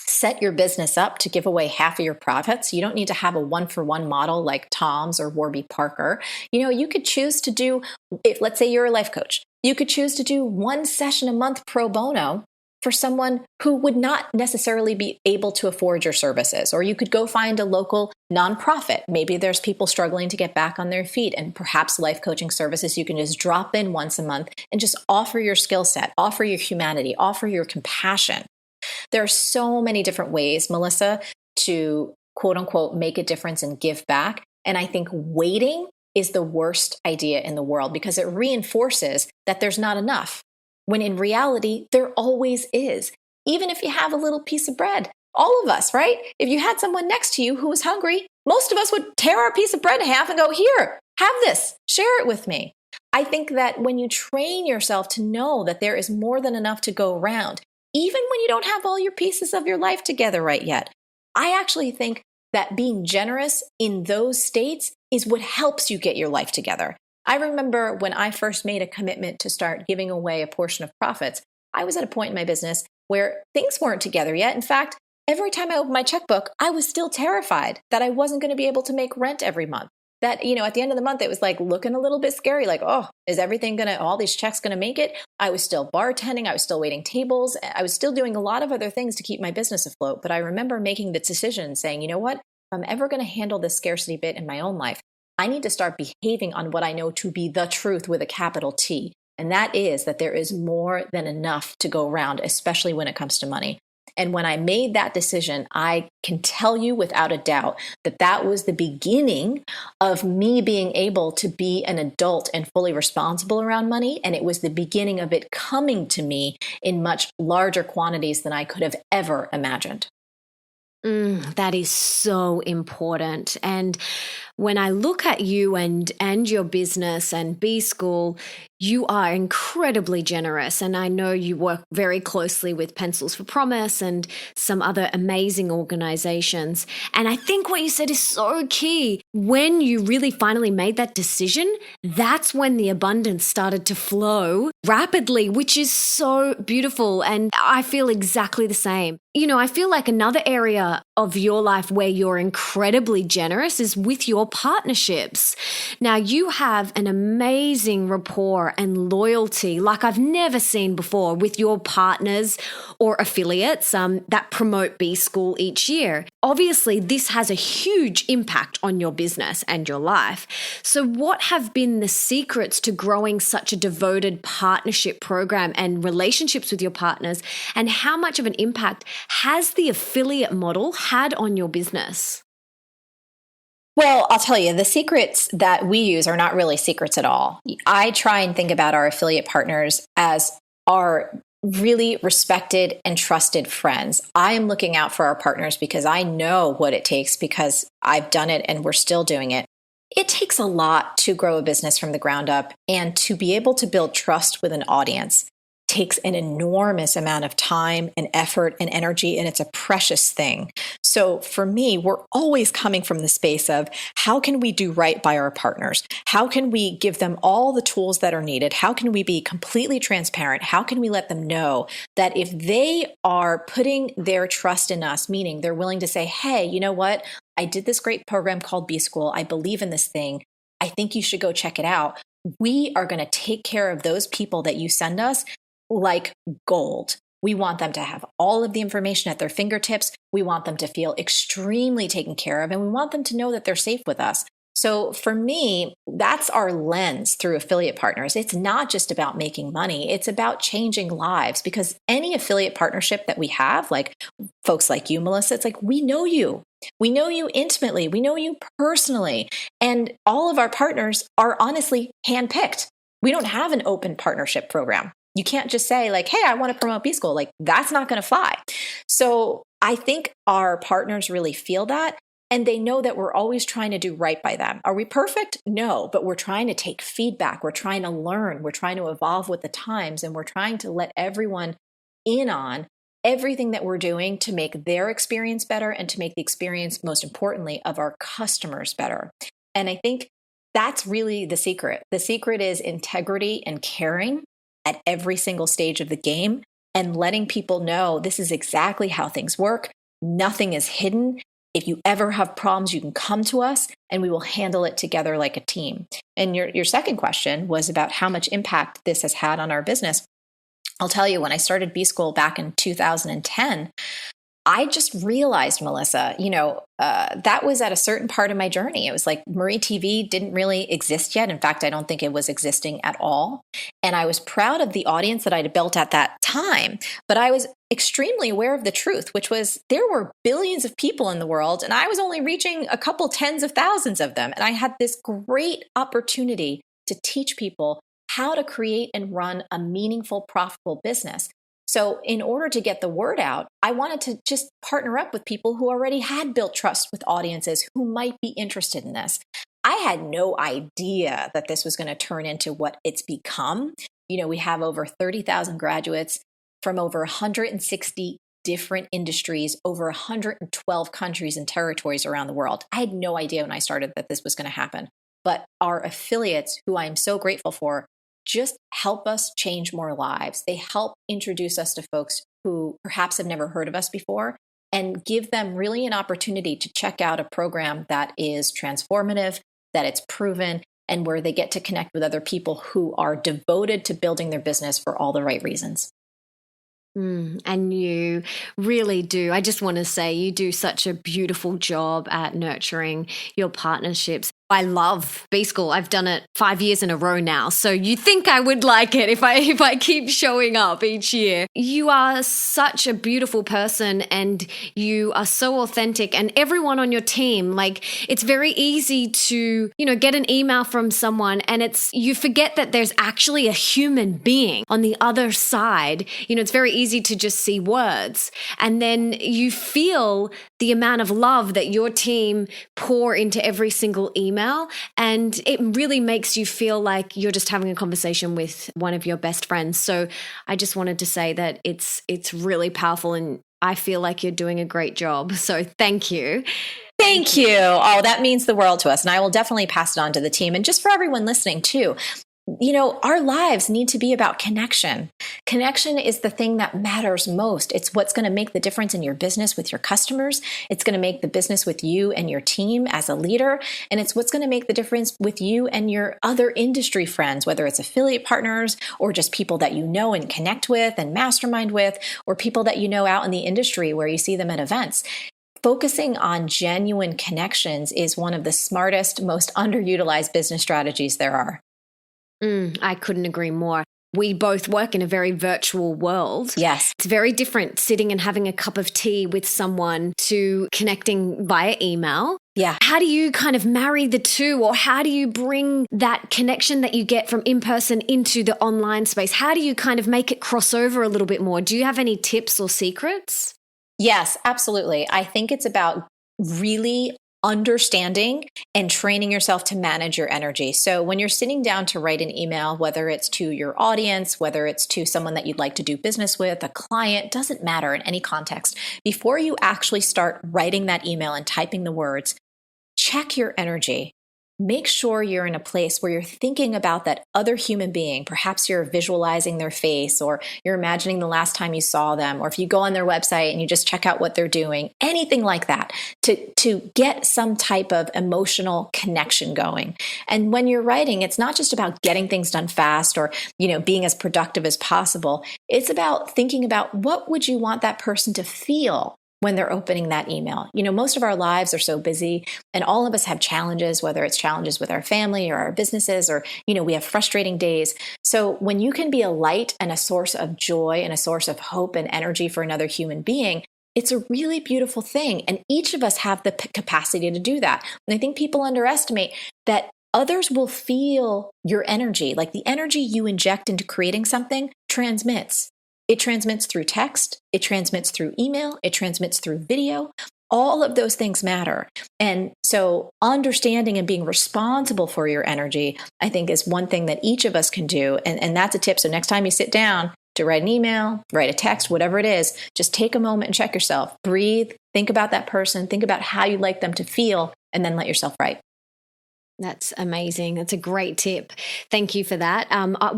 set your business up to give away half of your profits. You don't need to have a one-for-one model like Tom's or Warby Parker. You could choose to do, if let's say you're a life coach, you could choose to do one session a month pro bono for someone who would not necessarily be able to afford your services. Or you could go find a local nonprofit. Maybe there's people struggling to get back on their feet, and perhaps life coaching services you can just drop in once a month and just offer your skill set, offer your humanity, offer your compassion. There are so many different ways, Melissa, to quote unquote make a difference and give back. And I think waiting is the worst idea in the world because it reinforces that there's not enough, when in reality, there always is. Even if you have a little piece of bread, all of us, right? If you had someone next to you who was hungry, most of us would tear our piece of bread in half and go, here, have this, share it with me. I think that when you train yourself to know that there is more than enough to go around, even when you don't have all your pieces of your life together right yet, I actually think that being generous in those states is what helps you get your life together. I remember when I first made a commitment to start giving away a portion of profits, I was at a point in my business where things weren't together yet. In fact, every time I opened my checkbook, I was still terrified that I wasn't going to be able to make rent every month. That, at the end of the month, it was like looking a little bit scary, like, oh, is everything all these checks going to make it? I was still bartending. I was still waiting tables. I was still doing a lot of other things to keep my business afloat. But I remember making the decision saying, you know what, if I'm ever going to handle this scarcity bit in my own life, I need to start behaving on what I know to be the truth with a capital T. And that is that there is more than enough to go around, especially when it comes to money. And when I made that decision, I can tell you without a doubt that that was the beginning of me being able to be an adult and fully responsible around money. And it was the beginning of it coming to me in much larger quantities than I could have ever imagined. That is so important. And when I look at you and your business and B School, you are incredibly generous. And I know you work very closely with Pencils for Promise and some other amazing organizations. And I think what you said is so key. When you really finally made that decision, that's when the abundance started to flow rapidly, which is so beautiful. And I feel exactly the same. I feel like another area of your life where you're incredibly generous is with your partnerships. Now, you have an amazing rapport and loyalty like I've never seen before with your partners or affiliates that promote B School each year. Obviously, this has a huge impact on your business and your life. So what have been the secrets to growing such a devoted partnership program and relationships with your partners? And how much of an impact has the affiliate model had on your business? Well, I'll tell you, the secrets that we use are not really secrets at all. I try and think about our affiliate partners as our really respected and trusted friends. I am looking out for our partners because I know what it takes because I've done it and we're still doing it. It takes a lot to grow a business from the ground up, and to be able to build trust with an audience takes an enormous amount of time and effort and energy, and it's a precious thing. So for me, we're always coming from the space of how can we do right by our partners? How can we give them all the tools that are needed? How can we be completely transparent? How can we let them know that if they are putting their trust in us, meaning they're willing to say, hey, you know what? I did this great program called B School. I believe in this thing. I think you should go check it out. We are going to take care of those people that you send us like gold. We want them to have all of the information at their fingertips. We want them to feel extremely taken care of, and we want them to know that they're safe with us. So for me, that's our lens through affiliate partners. It's not just about making money. It's about changing lives, because any affiliate partnership that we have, like folks like you, Melissa, it's like, we know you. We know you intimately. We know you personally. And all of our partners are honestly handpicked. We don't have an open partnership program. You can't just say like, hey, I want to promote B School. Like, that's not going to fly. So I think our partners really feel that, and they know that we're always trying to do right by them. Are we perfect? No, but we're trying to take feedback. We're trying to learn. We're trying to evolve with the times, and we're trying to let everyone in on everything that we're doing to make their experience better and to make the experience, most importantly, of our customers better. And I think that's really the secret. The secret is integrity and caring at every single stage of the game, and letting people know this is exactly how things work. Nothing is hidden. If you ever have problems, you can come to us and we will handle it together like a team. And your second question was about how much impact this has had on our business. I'll tell you, when I started B School back in 2010, I just realized, Melissa, that was at a certain part of my journey. It was like Marie TV didn't really exist yet. In fact, I don't think it was existing at all. And I was proud of the audience that I'd built at that time. But I was extremely aware of the truth, which was there were billions of people in the world, and I was only reaching a couple tens of thousands of them. And I had this great opportunity to teach people how to create and run a meaningful, profitable business. So in order to get the word out, I wanted to just partner up with people who already had built trust with audiences who might be interested in this. I had no idea that this was going to turn into what it's become. We have over 30,000 graduates from over 160 different industries, over 112 countries and territories around the world. I had no idea when I started that this was going to happen. But our affiliates, who I'm so grateful for, just help us change more lives. They help introduce us to folks who perhaps have never heard of us before, and give them really an opportunity to check out a program that is transformative, that it's proven, and where they get to connect with other people who are devoted to building their business for all the right reasons. And you really do. I just want to say you do such a beautiful job at nurturing your partnerships. I love B School. I've done it 5 years in a row now. So you think I would like it if I keep showing up each year. You are such a beautiful person, and you are so authentic, and everyone on your team, like, it's very easy to, get an email from someone and you forget that there's actually a human being on the other side. It's very easy to just see words, and then you feel the amount of love that your team pour into every single email. And it really makes you feel like you're just having a conversation with one of your best friends. So I just wanted to say that it's really powerful, and I feel like you're doing a great job. So thank you. Thank you. Oh, that means the world to us. And I will definitely pass it on to the team. And just for everyone listening too, our lives need to be about connection. Connection is the thing that matters most. It's what's going to make the difference in your business with your customers. It's going to make the business with you and your team as a leader. And it's what's going to make the difference with you and your other industry friends, whether it's affiliate partners or just people that you know and connect with and mastermind with, or people that you know out in the industry where you see them at events. Focusing on genuine connections is one of the smartest, most underutilized business strategies there are. I couldn't agree more. We both work in a very virtual world. Yes. It's very different sitting and having a cup of tea with someone to connecting via email. Yeah. How do you kind of marry the two, or how do you bring that connection that you get from in person into the online space? How do you kind of make it cross over a little bit more? Do you have any tips or secrets? Yes, absolutely. I think it's about really understanding and training yourself to manage your energy. So when you're sitting down to write an email, whether it's to your audience, whether it's to someone that you'd like to do business with, a client, doesn't matter in any context. Before you actually start writing that email and typing the words, check your energy. Make sure you're in a place where you're thinking about that other human being. Perhaps you're visualizing their face, or you're imagining the last time you saw them, or if you go on their website and you just check out what they're doing, anything like that, to get some type of emotional connection going. And when you're writing, it's not just about getting things done fast or, being as productive as possible. It's about thinking about what would you want that person to feel when they're opening that email. Most of our lives are so busy, and all of us have challenges, whether it's challenges with our family or our businesses, or, we have frustrating days. So when you can be a light and a source of joy and a source of hope and energy for another human being, it's a really beautiful thing. And each of us have the capacity to do that. And I think people underestimate that others will feel your energy, like the energy you inject into creating something transmits. It transmits through text, it transmits through email, it transmits through video. All of those things matter. And so understanding and being responsible for your energy, I think, is one thing that each of us can do. And that's a tip. So next time you sit down to write an email, write a text, whatever it is, just take a moment and check yourself. Breathe, think about that person, think about how you'd like them to feel, and then let yourself write. That's amazing. That's a great tip. Thank you for that.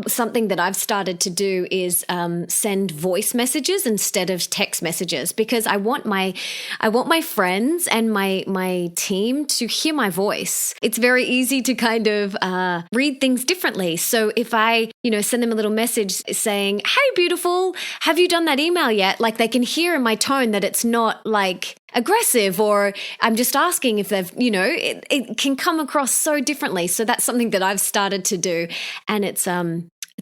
Something that I've started to do is send voice messages instead of text messages, because I want my friends and my team to hear my voice. It's very easy to kind of read things differently. So if I, send them a little message saying, "Hey, beautiful, have you done that email yet?" Like, they can hear in my tone that it's not like aggressive, or I'm just asking if they've, it can come across so differently. So that's something that I've started to do. And it's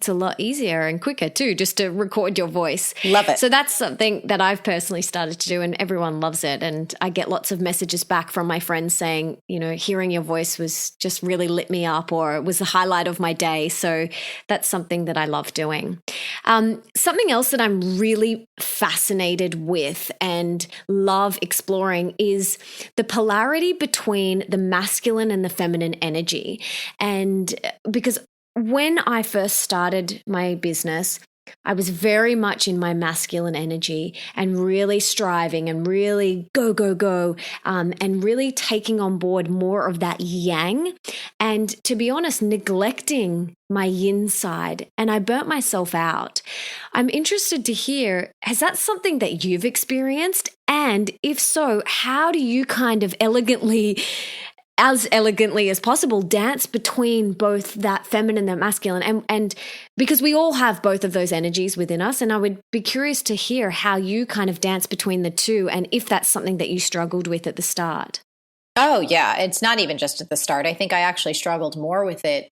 a lot easier and quicker too, just to record your voice. Love it. So that's something that I've personally started to do, and everyone loves it. And I get lots of messages back from my friends saying, hearing your voice was just really lit me up, or it was the highlight of my day. So that's something that I love doing. Something else that I'm really fascinated with and love exploring is the polarity between the masculine and the feminine energy. And because when I first started my business, I was very much in my masculine energy and really striving and really go, and really taking on board more of that yang. And to be honest, neglecting my yin side, and I burnt myself out. I'm interested to hear, has that something that you've experienced? And if so, how do you kind of as elegantly as possible, dance between both that feminine and masculine, and because we all have both of those energies within us, and I would be curious to hear how you kind of dance between the two, and if that's something that you struggled with at the start. Oh, yeah. It's not even just at the start. I think I actually struggled more with it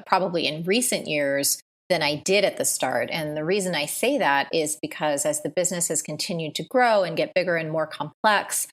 probably in recent years than I did at the start. And the reason I say that is because as the business has continued to grow and get bigger and more complex,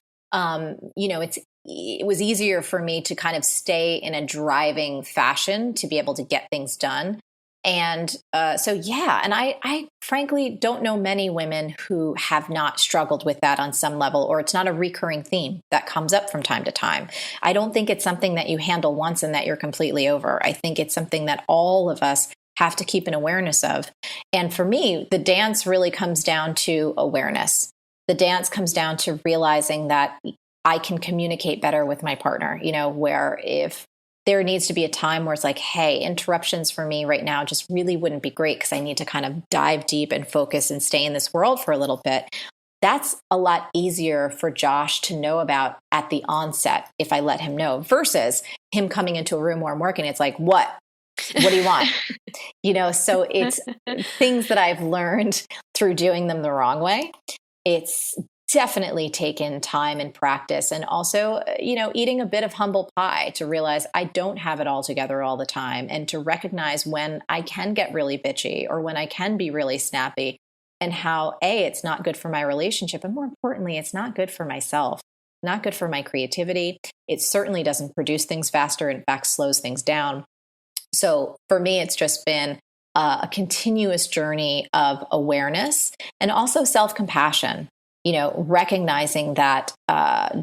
it was easier for me to kind of stay in a driving fashion to be able to get things done. And and I frankly don't know many women who have not struggled with that on some level, or it's not a recurring theme that comes up from time to time. I don't think it's something that you handle once and that you're completely over. I think it's something that all of us have to keep an awareness of. And for me, the dance really comes down to awareness. The dance comes down to realizing that I can communicate better with my partner, where if there needs to be a time where it's like, hey, interruptions for me right now just really wouldn't be great because I need to kind of dive deep and focus and stay in this world for a little bit. That's a lot easier for Josh to know about at the onset if I let him know, versus him coming into a room where I'm working. It's like, what do you want? So it's things that I've learned through doing them the wrong way. It's definitely taken time and practice, and also, eating a bit of humble pie to realize I don't have it all together all the time, and to recognize when I can get really bitchy or when I can be really snappy, and how it's not good for my relationship. And more importantly, it's not good for myself. not good for my creativity. It certainly doesn't produce things faster. In fact, slows things down. So for me, it's just been a continuous journey of awareness and also self-compassion, recognizing that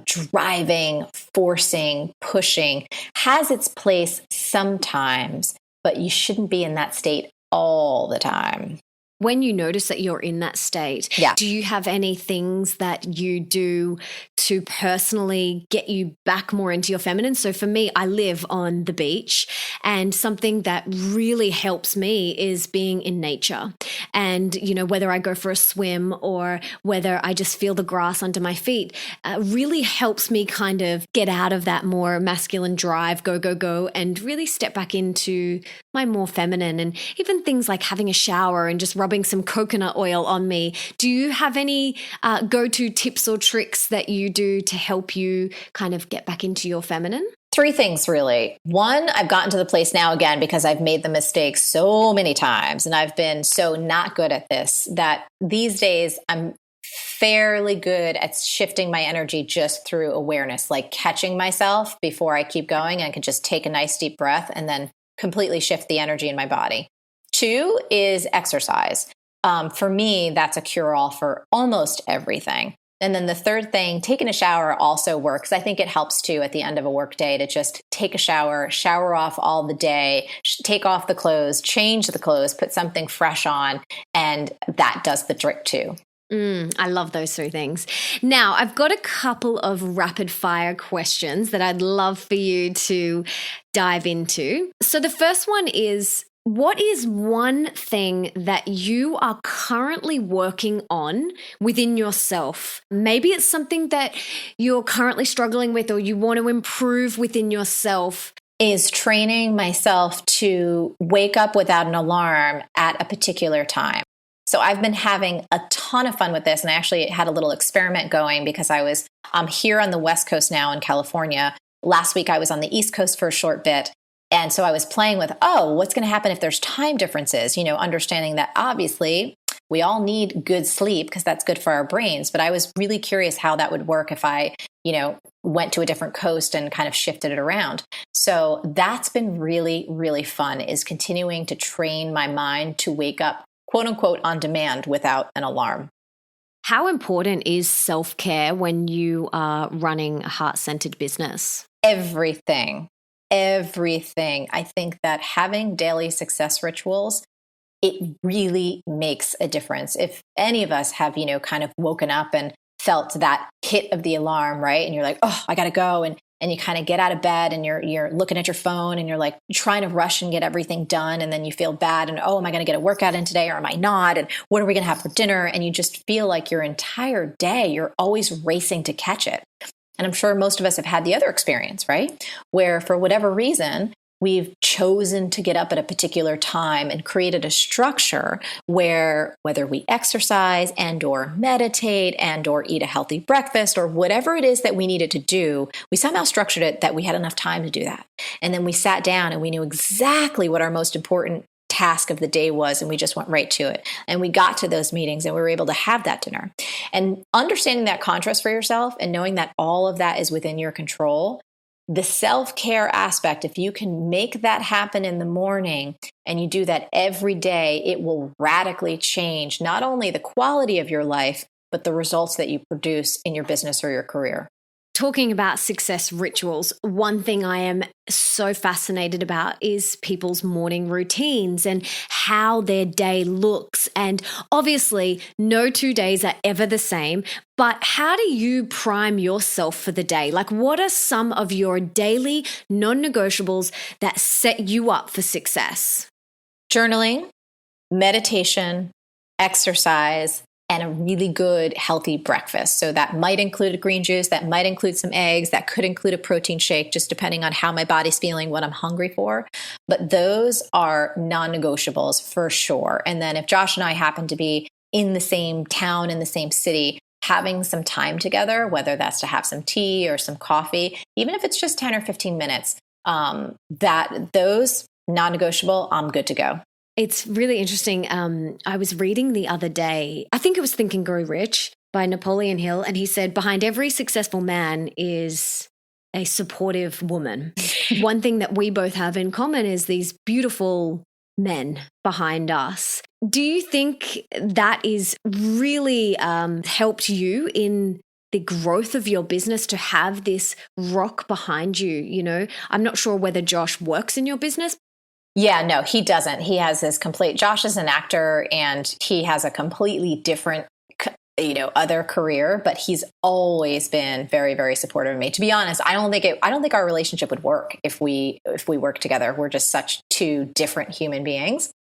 driving, forcing, pushing has its place sometimes, but you shouldn't be in that state all the time. When you notice that you're in that state, do you have any things that you do to personally get you back more into your feminine? So for me, I live on the beach, and something that really helps me is being in nature. And, whether I go for a swim or whether I just feel the grass under my feet, really helps me kind of get out of that more masculine drive, go, go, go, and really step back into my more feminine. And even things like having a shower and just rubbing some coconut oil on me. Do you have any go-to tips or tricks that you do to help you kind of get back into your feminine? 3 things, really. 1, I've gotten to the place now, again, because I've made the mistake so many times and I've been so not good at this, that these days I'm fairly good at shifting my energy just through awareness, like catching myself before I keep going. I can just take a nice deep breath and then completely shift the energy in my body. 2 is exercise. For me, that's a cure-all for almost everything. And then the 3rd thing, taking a shower also works. I think it helps too at the end of a work day to just take a shower off all the day, take off the clothes, change the clothes, put something fresh on, and that does the trick too. I love those 3 things. Now, I've got a couple of rapid fire questions that I'd love for you to dive into. So the first one is, what is one thing that you are currently working on within yourself? Maybe it's something that you're currently struggling with or you want to improve within yourself. Is training myself to wake up without an alarm at a particular time. So I've been having a ton of fun with this, and I actually had a little experiment going because I'm here on the West Coast now in California. Last week I was on the East Coast for a short bit. And so I was playing with, what's going to happen if there's time differences, understanding that obviously we all need good sleep because that's good for our brains. But I was really curious how that would work if I, went to a different coast and kind of shifted it around. So that's been really, really fun, is continuing to train my mind to wake up, quote unquote, on demand without an alarm. How important is self-care when you are running a heart-centered business? Everything. I think that having daily success rituals, it really makes a difference. If any of us have, kind of woken up and felt that hit of the alarm, right? And you're like, I got to go. And you kind of get out of bed and you're looking at your phone and you're like trying to rush and get everything done. And then you feel bad and, am I going to get a workout in today or am I not? And what are we going to have for dinner? And you just feel like your entire day, you're always racing to catch it. And I'm sure most of us have had the other experience, right? Where for whatever reason, we've chosen to get up at a particular time and created a structure where whether we exercise and or meditate and or eat a healthy breakfast or whatever it is that we needed to do, we somehow structured it that we had enough time to do that. And then we sat down and we knew exactly what our most important task of the day was, and we just went right to it. And we got to those meetings and we were able to have that dinner. And understanding that contrast for yourself and knowing that all of that is within your control, the self-care aspect, if you can make that happen in the morning and you do that every day, it will radically change not only the quality of your life, but the results that you produce in your business or your career. Talking about success rituals, one thing I am so fascinated about is people's morning routines and how their day looks. And obviously, no 2 days are ever the same, but how do you prime yourself for the day? Like, what are some of your daily non-negotiables that set you up for success? Journaling, meditation, exercise, and a really good, healthy breakfast. So that might include a green juice, that might include some eggs, that could include a protein shake, just depending on how my body's feeling, what I'm hungry for. But those are non-negotiables for sure. And then if Josh and I happen to be in the same town, in the same city, having some time together, whether that's to have some tea or some coffee, even if it's just 10 or 15 minutes, those non-negotiable, I'm good to go. It's really interesting. I was reading the other day, I think it was Think and Grow Rich, by Napoleon Hill. And he said, behind every successful man is a supportive woman. One thing that we both have in common is these beautiful men behind us. Do you think that is really helped you in the growth of your business to have this rock behind you? You know, I'm not sure whether Josh works in your business. Yeah, no, he doesn't. He has his Josh is an actor and he has a completely different, other career, but he's always been very, very supportive of me. To be honest, I don't think our relationship would work if we work together. We're just such two different human beings.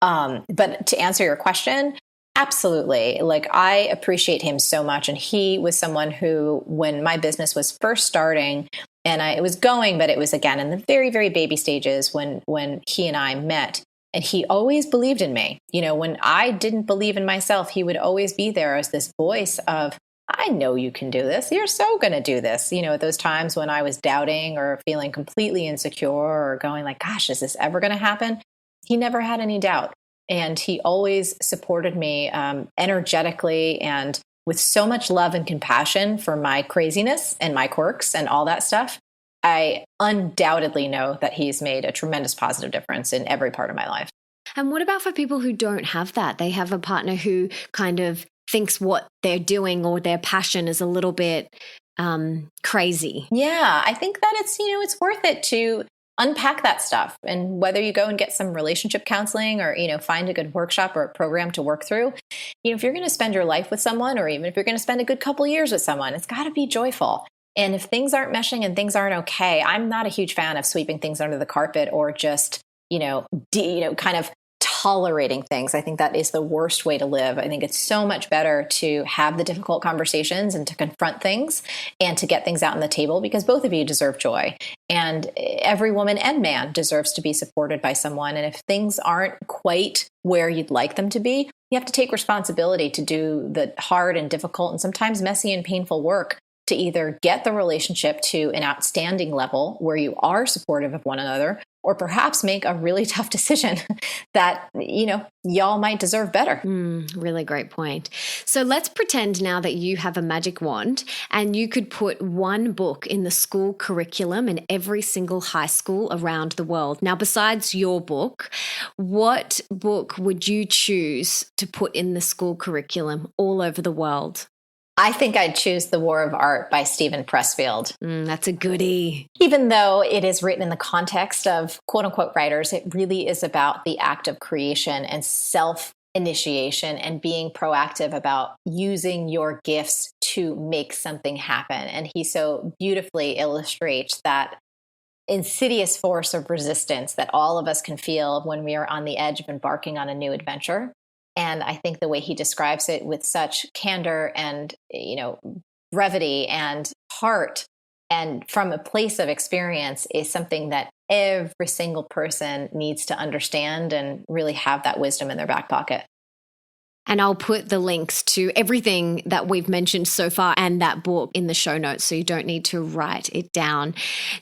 But to answer your question, absolutely. Like, I appreciate him so much. And he was someone who, when my business was first starting and it was going, but it was again in the very, very baby stages when he and I met. And he always believed in me. You know, when I didn't believe in myself, he would always be there as this voice of, I know you can do this. You're so going to do this. You know, at those times when I was doubting or feeling completely insecure or going like, gosh, is this ever going to happen? He never had any doubt. And he always supported me energetically and with so much love and compassion for my craziness and my quirks and all that stuff. I undoubtedly know that he's made a tremendous positive difference in every part of my life. And what about for people who don't have that? They have a partner who kind of thinks what they're doing or their passion is a little bit crazy. Yeah, I think that it's worth it to unpack that stuff. And whether you go and get some relationship counseling or, find a good workshop or a program to work through, if you're going to spend your life with someone, or even if you're going to spend a good couple years with someone, it's got to be joyful. And if things aren't meshing and things aren't okay, I'm not a huge fan of sweeping things under the carpet or just, kind of tolerating things. I think that is the worst way to live. I think it's so much better to have the difficult conversations and to confront things and to get things out on the table, because both of you deserve joy. And every woman and man deserves to be supported by someone. And if things aren't quite where you'd like them to be, you have to take responsibility to do the hard and difficult and sometimes messy and painful work to either get the relationship to an outstanding level where you are supportive of one another, or perhaps make a really tough decision that, y'all might deserve better. Really great point. So let's pretend now that you have a magic wand and you could put one book in the school curriculum in every single high school around the world. Now, besides your book, what book would you choose to put in the school curriculum all over the world? I think I'd choose The War of Art by Stephen Pressfield. That's a goodie. Even though it is written in the context of quote unquote writers, it really is about the act of creation and self-initiation and being proactive about using your gifts to make something happen. And he so beautifully illustrates that insidious force of resistance that all of us can feel when we are on the edge of embarking on a new adventure. And I think the way he describes it with such candor and, brevity and heart and from a place of experience is something that every single person needs to understand and really have that wisdom in their back pocket. And I'll put the links to everything that we've mentioned so far and that book in the show notes, so you don't need to write it down.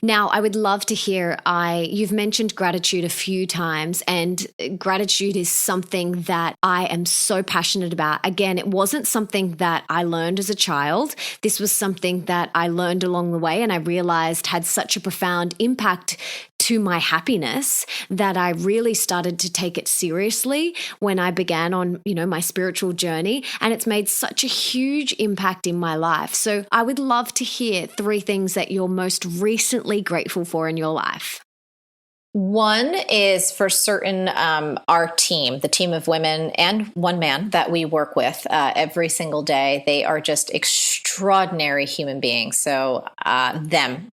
Now, I would love to hear, you've mentioned gratitude a few times, and gratitude is something that I am so passionate about. Again, it wasn't something that I learned as a child. This was something that I learned along the way and I realized had such a profound impact to my happiness that I really started to take it seriously when I began on, my spiritual journey. And it's made such a huge impact in my life. So I would love to hear 3 things that you're most recently grateful for in your life. One is for certain, our team, the team of women and one man that we work with every single day. They are just extraordinary human beings. So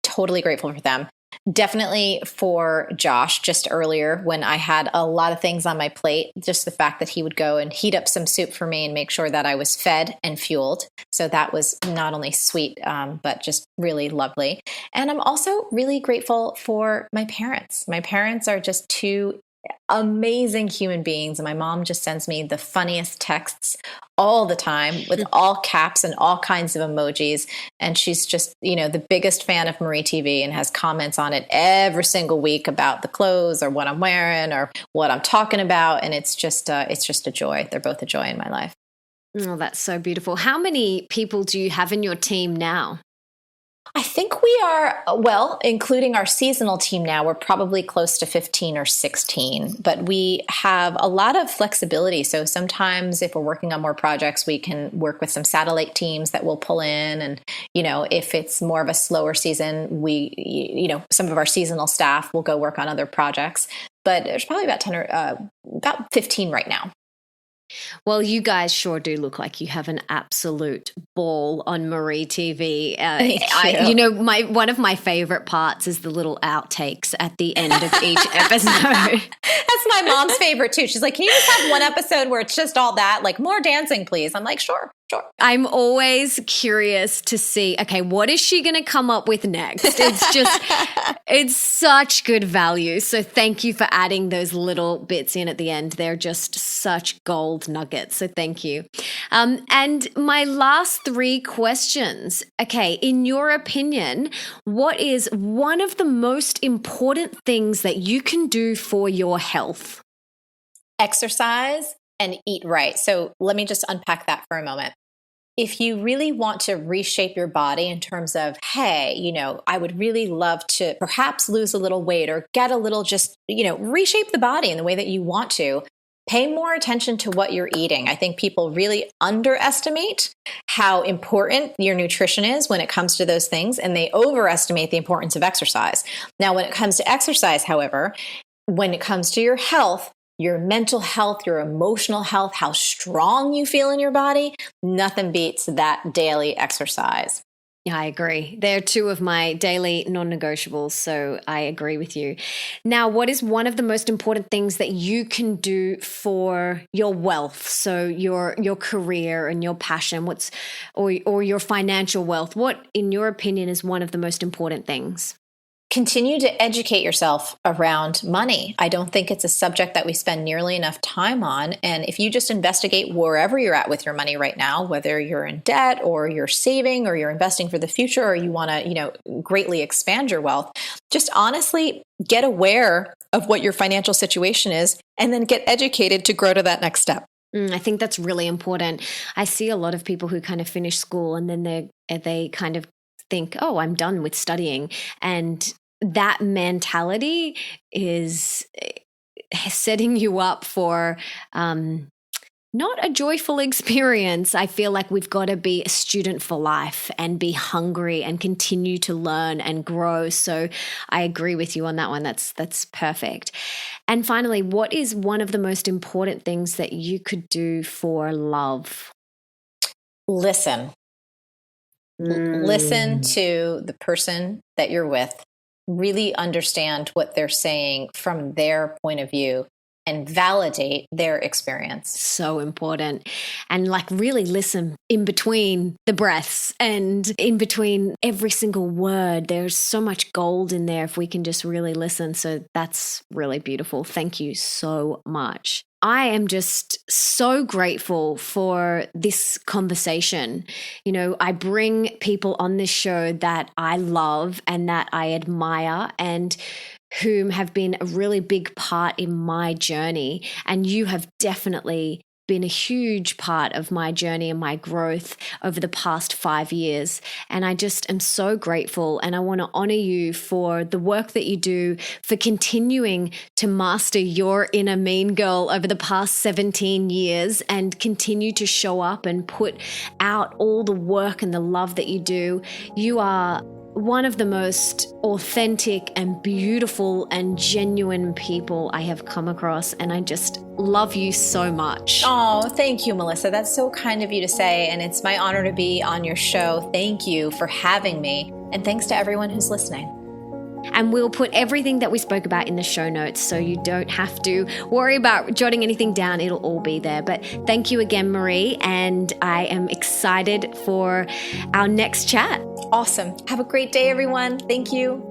totally grateful for them. Definitely for Josh, just earlier when I had a lot of things on my plate, just the fact that he would go and heat up some soup for me and make sure that I was fed and fueled. So that was not only sweet, but just really lovely. And I'm also really grateful for my parents. My parents are just two amazing human beings. And my mom just sends me the funniest texts all the time with all caps and all kinds of emojis. And she's just, the biggest fan of Marie TV and has comments on it every single week about the clothes or what I'm wearing or what I'm talking about. And it's just a joy. They're both a joy in my life. Oh, that's so beautiful. How many people do you have in your team now? I think we are, well, including our seasonal team now, we're probably close to 15 or 16, but we have a lot of flexibility. So sometimes if we're working on more projects, we can work with some satellite teams that we'll pull in. And, if it's more of a slower season, some of our seasonal staff will go work on other projects. But there's probably about 10 or about 15 right now. Well, you guys sure do look like you have an absolute ball on Marie TV. Thank you. One of my favorite parts is the little outtakes at the end of each episode. That's my mom's favorite too. She's like, can you just have one episode where it's just all that, like more dancing, please? I'm like, sure. I'm always curious to see, okay, what is she going to come up with next? It's such good value. So thank you for adding those little bits in at the end. They're just such gold nuggets. So thank you. And my last 3 questions. Okay, in your opinion, what is one of the most important things that you can do for your health? Exercise and eat right. So let me just unpack that for a moment. If you really want to reshape your body in terms of, hey, I would really love to perhaps lose a little weight or get a little reshape the body in the way that you want to, pay more attention to what you're eating. I think people really underestimate how important your nutrition is when it comes to those things, and they overestimate the importance of exercise. Now, when it comes to exercise, however, when it comes to your health, your mental health, your emotional health, how strong you feel in your body, nothing beats that daily exercise. Yeah, I agree. They're 2 of my daily non-negotiables, so I agree with you. Now, what is one of the most important things that you can do for your wealth? So your career and your passion, or your financial wealth? What, in your opinion, is one of the most important things? Continue to educate yourself around money. I don't think it's a subject that we spend nearly enough time on. And if you just investigate wherever you're at with your money right now, whether you're in debt or you're saving or you're investing for the future or you want to, greatly expand your wealth, just honestly get aware of what your financial situation is and then get educated to grow to that next step. I think that's really important. I see a lot of people who kind of finish school and then they kind of think, oh, I'm done with studying. And that mentality is setting you up for not a joyful experience. I feel like we've got to be a student for life and be hungry and continue to learn and grow. So I agree with you on that one. That's perfect. And finally, what is one of the most important things that you could do for love? Listen. Listen to the person that you're with. Really understand what they're saying from their point of view and validate their experience. So important. And really listen in between the breaths and in between every single word. There's so much gold in there if we can just really listen. So that's really beautiful. Thank you so much. I am just so grateful for this conversation. I bring people on this show that I love and that I admire and whom have been a really big part in my journey. And you have definitely been a huge part of my journey and my growth over the past 5 years. And I just am so grateful. And I want to honor you for the work that you do, for continuing to master your inner mean girl over the past 17 years and continue to show up and put out all the work and the love that you do. You are one of the most authentic and beautiful and genuine people I have come across, and I just love you so much. Oh, thank you, Melissa. That's so kind of you to say, and it's my honor to be on your show. Thank you for having me, and thanks to everyone who's listening. And we'll put everything that we spoke about in the show notes, so you don't have to worry about jotting anything down. It'll all be there. But thank you again, Marie, and I am excited for our next chat. Awesome. Have a great day, everyone. Thank you.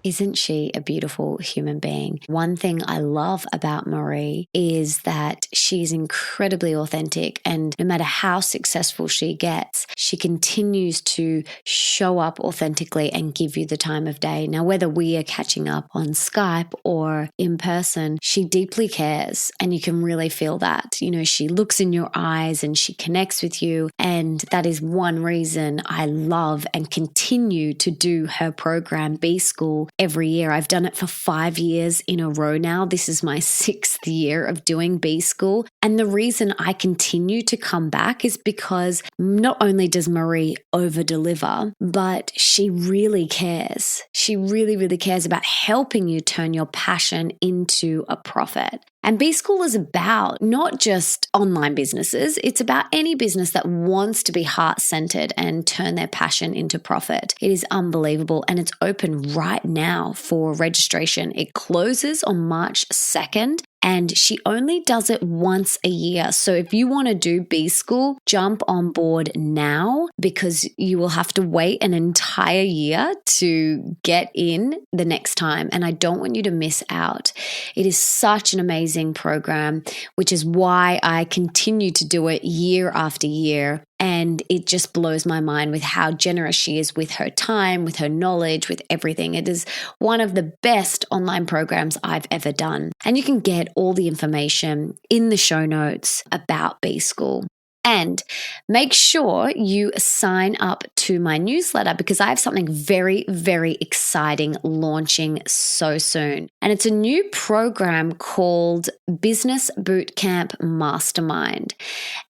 Isn't she a beautiful human being? One thing I love about Marie is that she's incredibly authentic, and no matter how successful she gets, she continues to show up authentically and give you the time of day. Now, whether we are catching up on Skype or in person, she deeply cares, and you can really feel that. She looks in your eyes and she connects with you, and that is one reason I love and continue to do her program, B School, every year. I've done it for 5 years in a row now. This is my 6th year of doing B School. And the reason I continue to come back is because not only does Marie over deliver, but she really cares. She really, really cares about helping you turn your passion into a profit. And B School is about not just online businesses, it's about any business that wants to be heart-centered and turn their passion into profit. It is unbelievable, and it's open right now for registration. It closes on March 2nd. And she only does it once a year. So if you want to do B School, jump on board now, because you will have to wait an entire year to get in the next time. And I don't want you to miss out. It is such an amazing program, which is why I continue to do it year after year. And it just blows my mind with how generous she is with her time, with her knowledge, with everything. It is one of the best online programs I've ever done. And you can get all the information in the show notes about B School. And make sure you sign up to my newsletter, because I have something very, very exciting launching so soon. And it's a new program called Business Bootcamp Mastermind.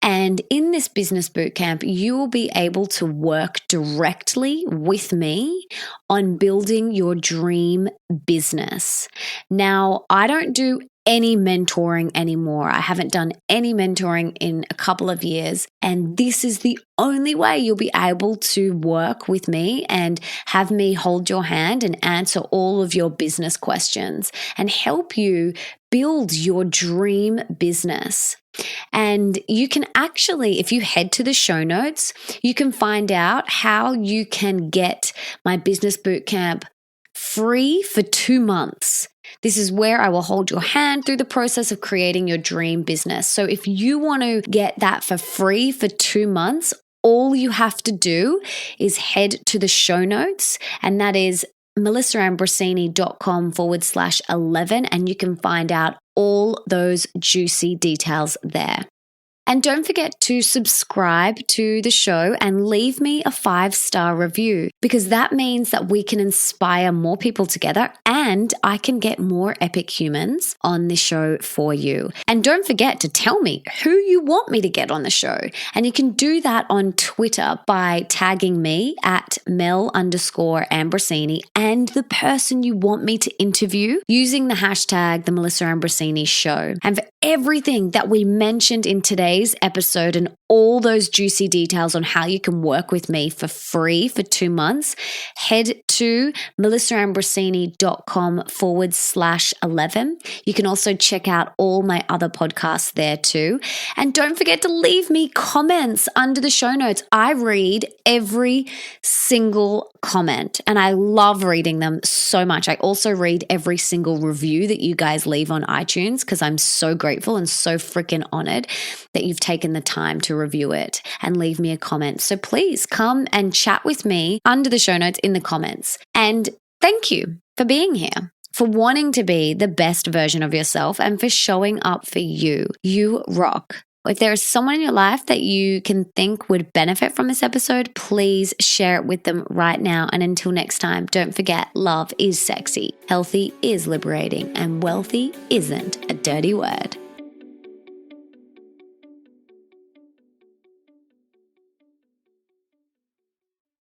And in this Business Bootcamp, you will be able to work directly with me on building your dream business. Now, I don't do any mentoring anymore. I haven't done any mentoring in a couple of years, and this is the only way you'll be able to work with me and have me hold your hand and answer all of your business questions and help you build your dream business. And you can actually, if you head to the show notes, you can find out how you can get my Business Bootcamp free for 2 months. This is where I will hold your hand through the process of creating your dream business. So if you want to get that for free for 2 months, all you have to do is head to the show notes, and that is melissaambrosini.com/11, and you can find out all those juicy details there. And don't forget to subscribe to the show and leave me a 5-star review, because that means that we can inspire more people together and I can get more epic humans on the show for you. And don't forget to tell me who you want me to get on the show. And you can do that on Twitter by tagging me at Mel_Ambrosini and the person you want me to interview using the hashtag The Melissa Ambrosini Show. And for everything that we mentioned in today's episode and all those juicy details on how you can work with me for free for 2 months, head to melissaambrosini.com/11. You can also check out all my other podcasts there too. And don't forget to leave me comments under the show notes. I read every single comment and I love reading them so much. I also read every single review that you guys leave on iTunes, because I'm so grateful and so freaking honored that you've taken the time to review it and leave me a comment. So please come and chat with me under the show notes in the comments. And thank you for being here, for wanting to be the best version of yourself, and for showing up for you. You rock. If there is someone in your life that you can think would benefit from this episode, please share it with them right now. And until next time, don't forget, love is sexy, healthy is liberating, and wealthy isn't a dirty word.